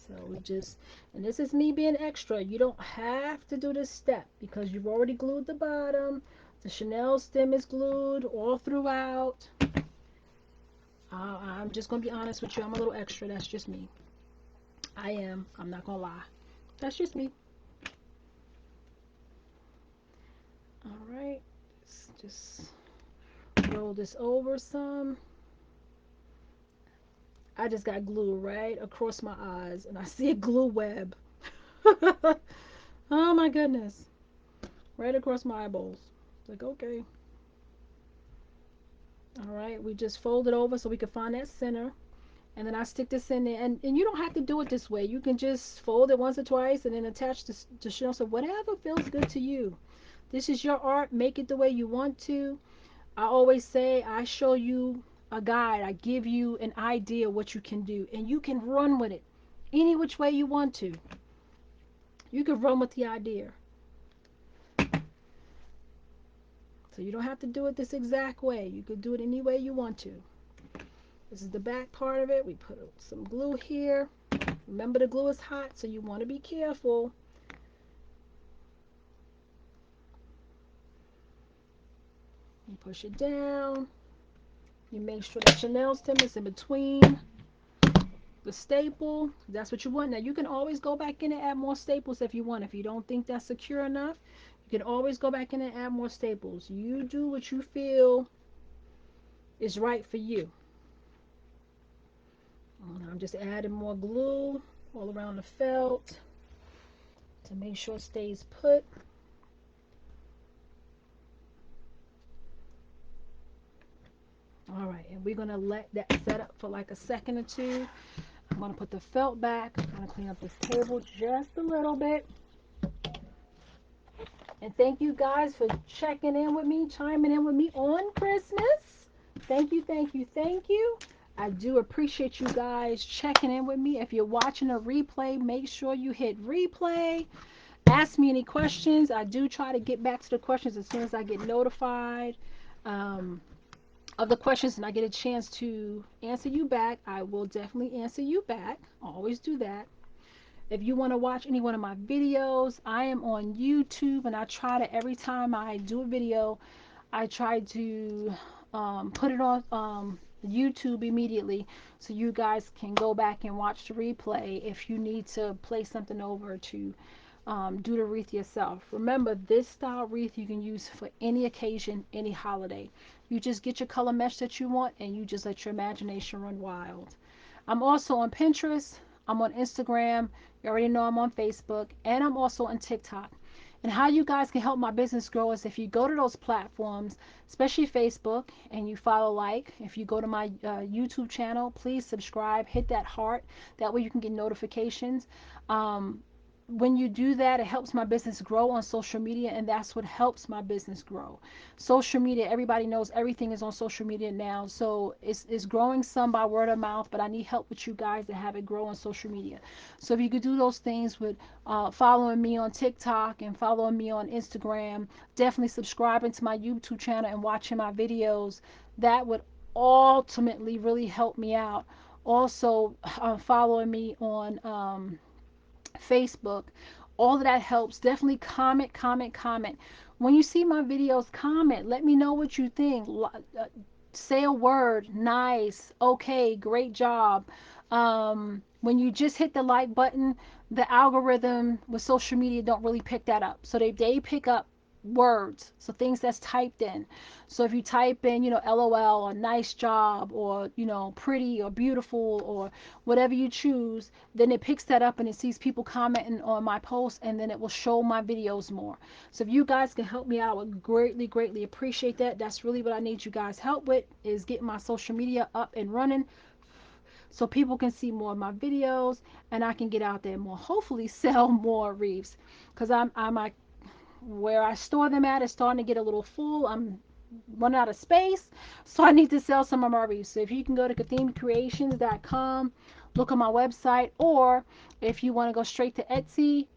So we just, and this is me being extra. You don't have to do this step because you've already glued the bottom. The Chanel stem is glued all throughout. I'm just going to be honest with you. I'm a little extra. That's just me. I am. I'm not going to lie. That's just me. All right. Let's just roll this over some. I just got glue right across my eyes and I see a glue web. Oh my goodness. Right across my eyeballs. Like, okay. All right. We just fold it over so we can find that center. And then I stick this in there. And you don't have to do it this way. You can just fold it once or twice and then attach this to show. So whatever feels good to you. This is your art. Make it the way you want to. I always say I show you a guide. I give you an idea what you can do. And you can run with it any which way you want to. You can run with the idea. So you don't have to do it this exact way. You could do it any way you want to. This is the back part of it. We put some glue here. Remember the glue is hot, so you want to be careful. You push it down. You make sure the Chanel stem is in between the staple. That's what you want. Now you can always go back in and add more staples if you want. If you don't think that's secure enough, you can always go back in and add more staples. You do what you feel is right for you. I'm just adding more glue all around the felt to make sure it stays put. All right, and we're going to let that set up for like a second or two. I'm going to put the felt back. I'm going to clean up this table just a little bit. And thank you guys for checking in with me, chiming in with me on Christmas. Thank you, thank you, thank you. I do appreciate you guys checking in with me. If you're watching a replay, make sure you hit replay. Ask me any questions. I do try to get back to the questions as soon as I get notified um, of the questions and I get a chance to answer you back. I will definitely answer you back. Always do that. If you want to watch any one of my videos, I am on YouTube and I try to, every time I do a video, I try to put it on YouTube immediately so you guys can go back and watch the replay if you need to play something over to do the wreath yourself. Remember, this style wreath you can use for any occasion, any holiday. You just get your color mesh that you want and you just let your imagination run wild. I'm also on Pinterest. I'm on Instagram. You already know I'm on Facebook. And I'm also on TikTok. And how you guys can help my business grow is if you go to those platforms, especially Facebook, and you follow like. If you go to my YouTube channel, please subscribe, hit that heart. That way you can get notifications. Um, when you do that, it helps my business grow on social media, and that's what helps my business grow. Social media, everybody knows everything is on social media now, so it's growing some by word of mouth, but I need help with you guys to have it grow on social media. So if you could do those things with following me on TikTok and following me on Instagram, definitely subscribing to my YouTube channel and watching my videos, that would ultimately really help me out. Also, following me on Facebook. All of that helps. Definitely comment, comment, comment. When you see my videos, comment. Let me know what you think. Say a word. Nice. Okay. Great job. When you just hit the like button, the algorithm with social media don't really pick that up. So they pick up words, so things that's typed in. So if you type in, LOL or nice job or, pretty or beautiful or whatever you choose, then it picks that up and it sees people commenting on my posts, and then it will show my videos more. So if you guys can help me out, I would greatly, greatly appreciate that. That's really what I need you guys help with, is getting my social media up and running so people can see more of my videos and I can get out there more, hopefully sell more wreaths, because I'm where I store them at is starting to get a little full. I'm running out of space, so I need to sell some of my wreaths. So if you can go to kathemecreations.com, look on my website, or if you want to go straight to Etsy,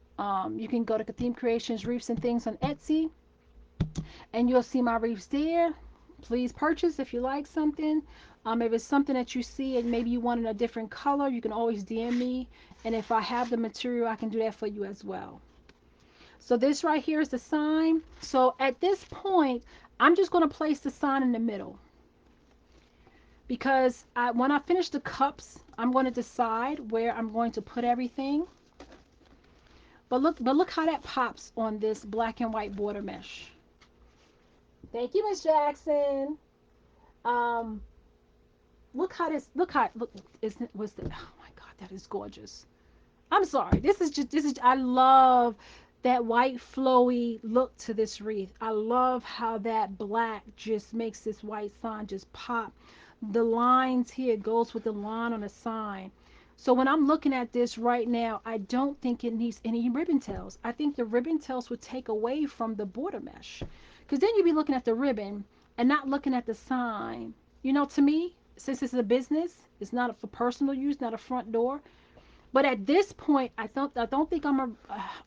you can go to Katheme Creations Wreaths and Things on Etsy, and you'll see my wreaths there. Please purchase if you like something. If it's something that you see and maybe you want in a different color, you can always DM me, and if I have the material, I can do that for you as well. So this right here is the sign. So at this point, I'm just going to place the sign in the middle, because when I finish the cups, I'm going to decide where I'm going to put everything. But look how that pops on this black and white border mesh. Thank you, Miss Jackson. Um, look is was the oh my god, that is gorgeous. I'm sorry. This is I love that white flowy look to this wreath. I love how that black just makes this white sign just pop. The lines here goes with the line on the sign. So when I'm looking at this right now, I don't think it needs any ribbon tails. I think the ribbon tails would take away from the border mesh. Because then you'd be looking at the ribbon and not looking at the sign. To me, since it's a business, it's not for personal use, not a front door. But at this point, I don't think I'm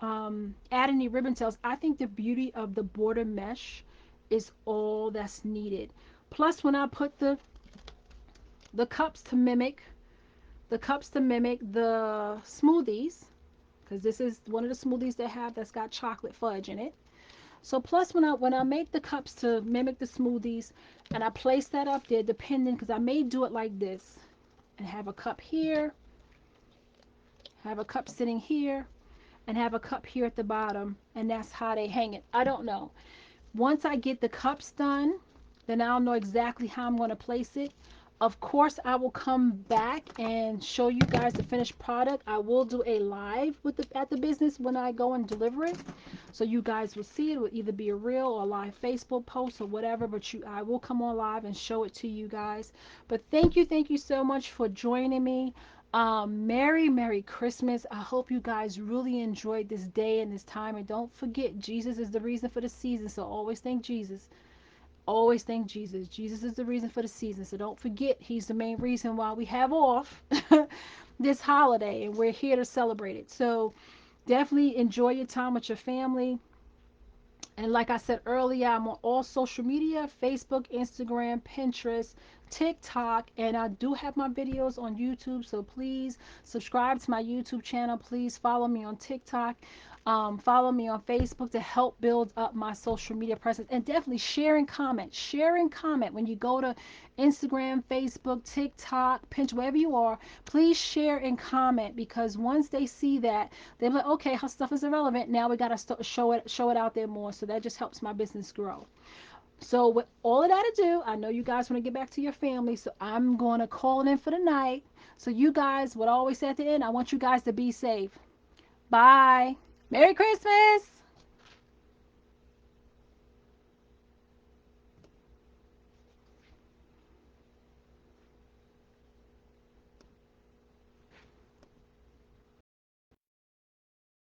gonna add any ribbon tails. I think the beauty of the border mesh is all that's needed. Plus, when I put the cups to mimic the smoothies, because this is one of the smoothies they have that's got chocolate fudge in it. So plus, when I make the cups to mimic the smoothies, and I place that up there, depending, because I may do it like this and have a cup here, have a cup sitting here, and have a cup here at the bottom, and that's how they hang it. I don't know. Once I get the cups done, then I'll know exactly how I'm going to place it. Of course, I will come back and show you guys the finished product. I will do a live at the business when I go and deliver it, so you guys will see it. It will either be a real or a live Facebook post or whatever, but I will come on live and show it to you guys. But thank you so much for joining me. Merry Christmas. I hope you guys really enjoyed this day and this time. And don't forget, Jesus is the reason for the season. So always thank Jesus. Always thank Jesus. Jesus is the reason for the season. So don't forget, He's the main reason why we have off this holiday. And we're here to celebrate it. So definitely enjoy your time with your family. And like I said earlier, I'm on all social media: Facebook, Instagram, Pinterest, TikTok, and I do have my videos on YouTube. So please subscribe to my YouTube channel. Please follow me on TikTok. Follow me on Facebook to help build up my social media presence. And definitely share and comment. Share and comment when you go to Instagram, Facebook, TikTok, Pinterest, wherever you are. Please share and comment, because once they see that, they're like, okay, her stuff is irrelevant. Now we gotta show it out there more. So that just helps my business grow. So with all of that to do, I know you guys want to get back to your family, so I'm gonna call it in for the night. So you guys, what I always say at the end, I want you guys to be safe. Bye. Merry Christmas.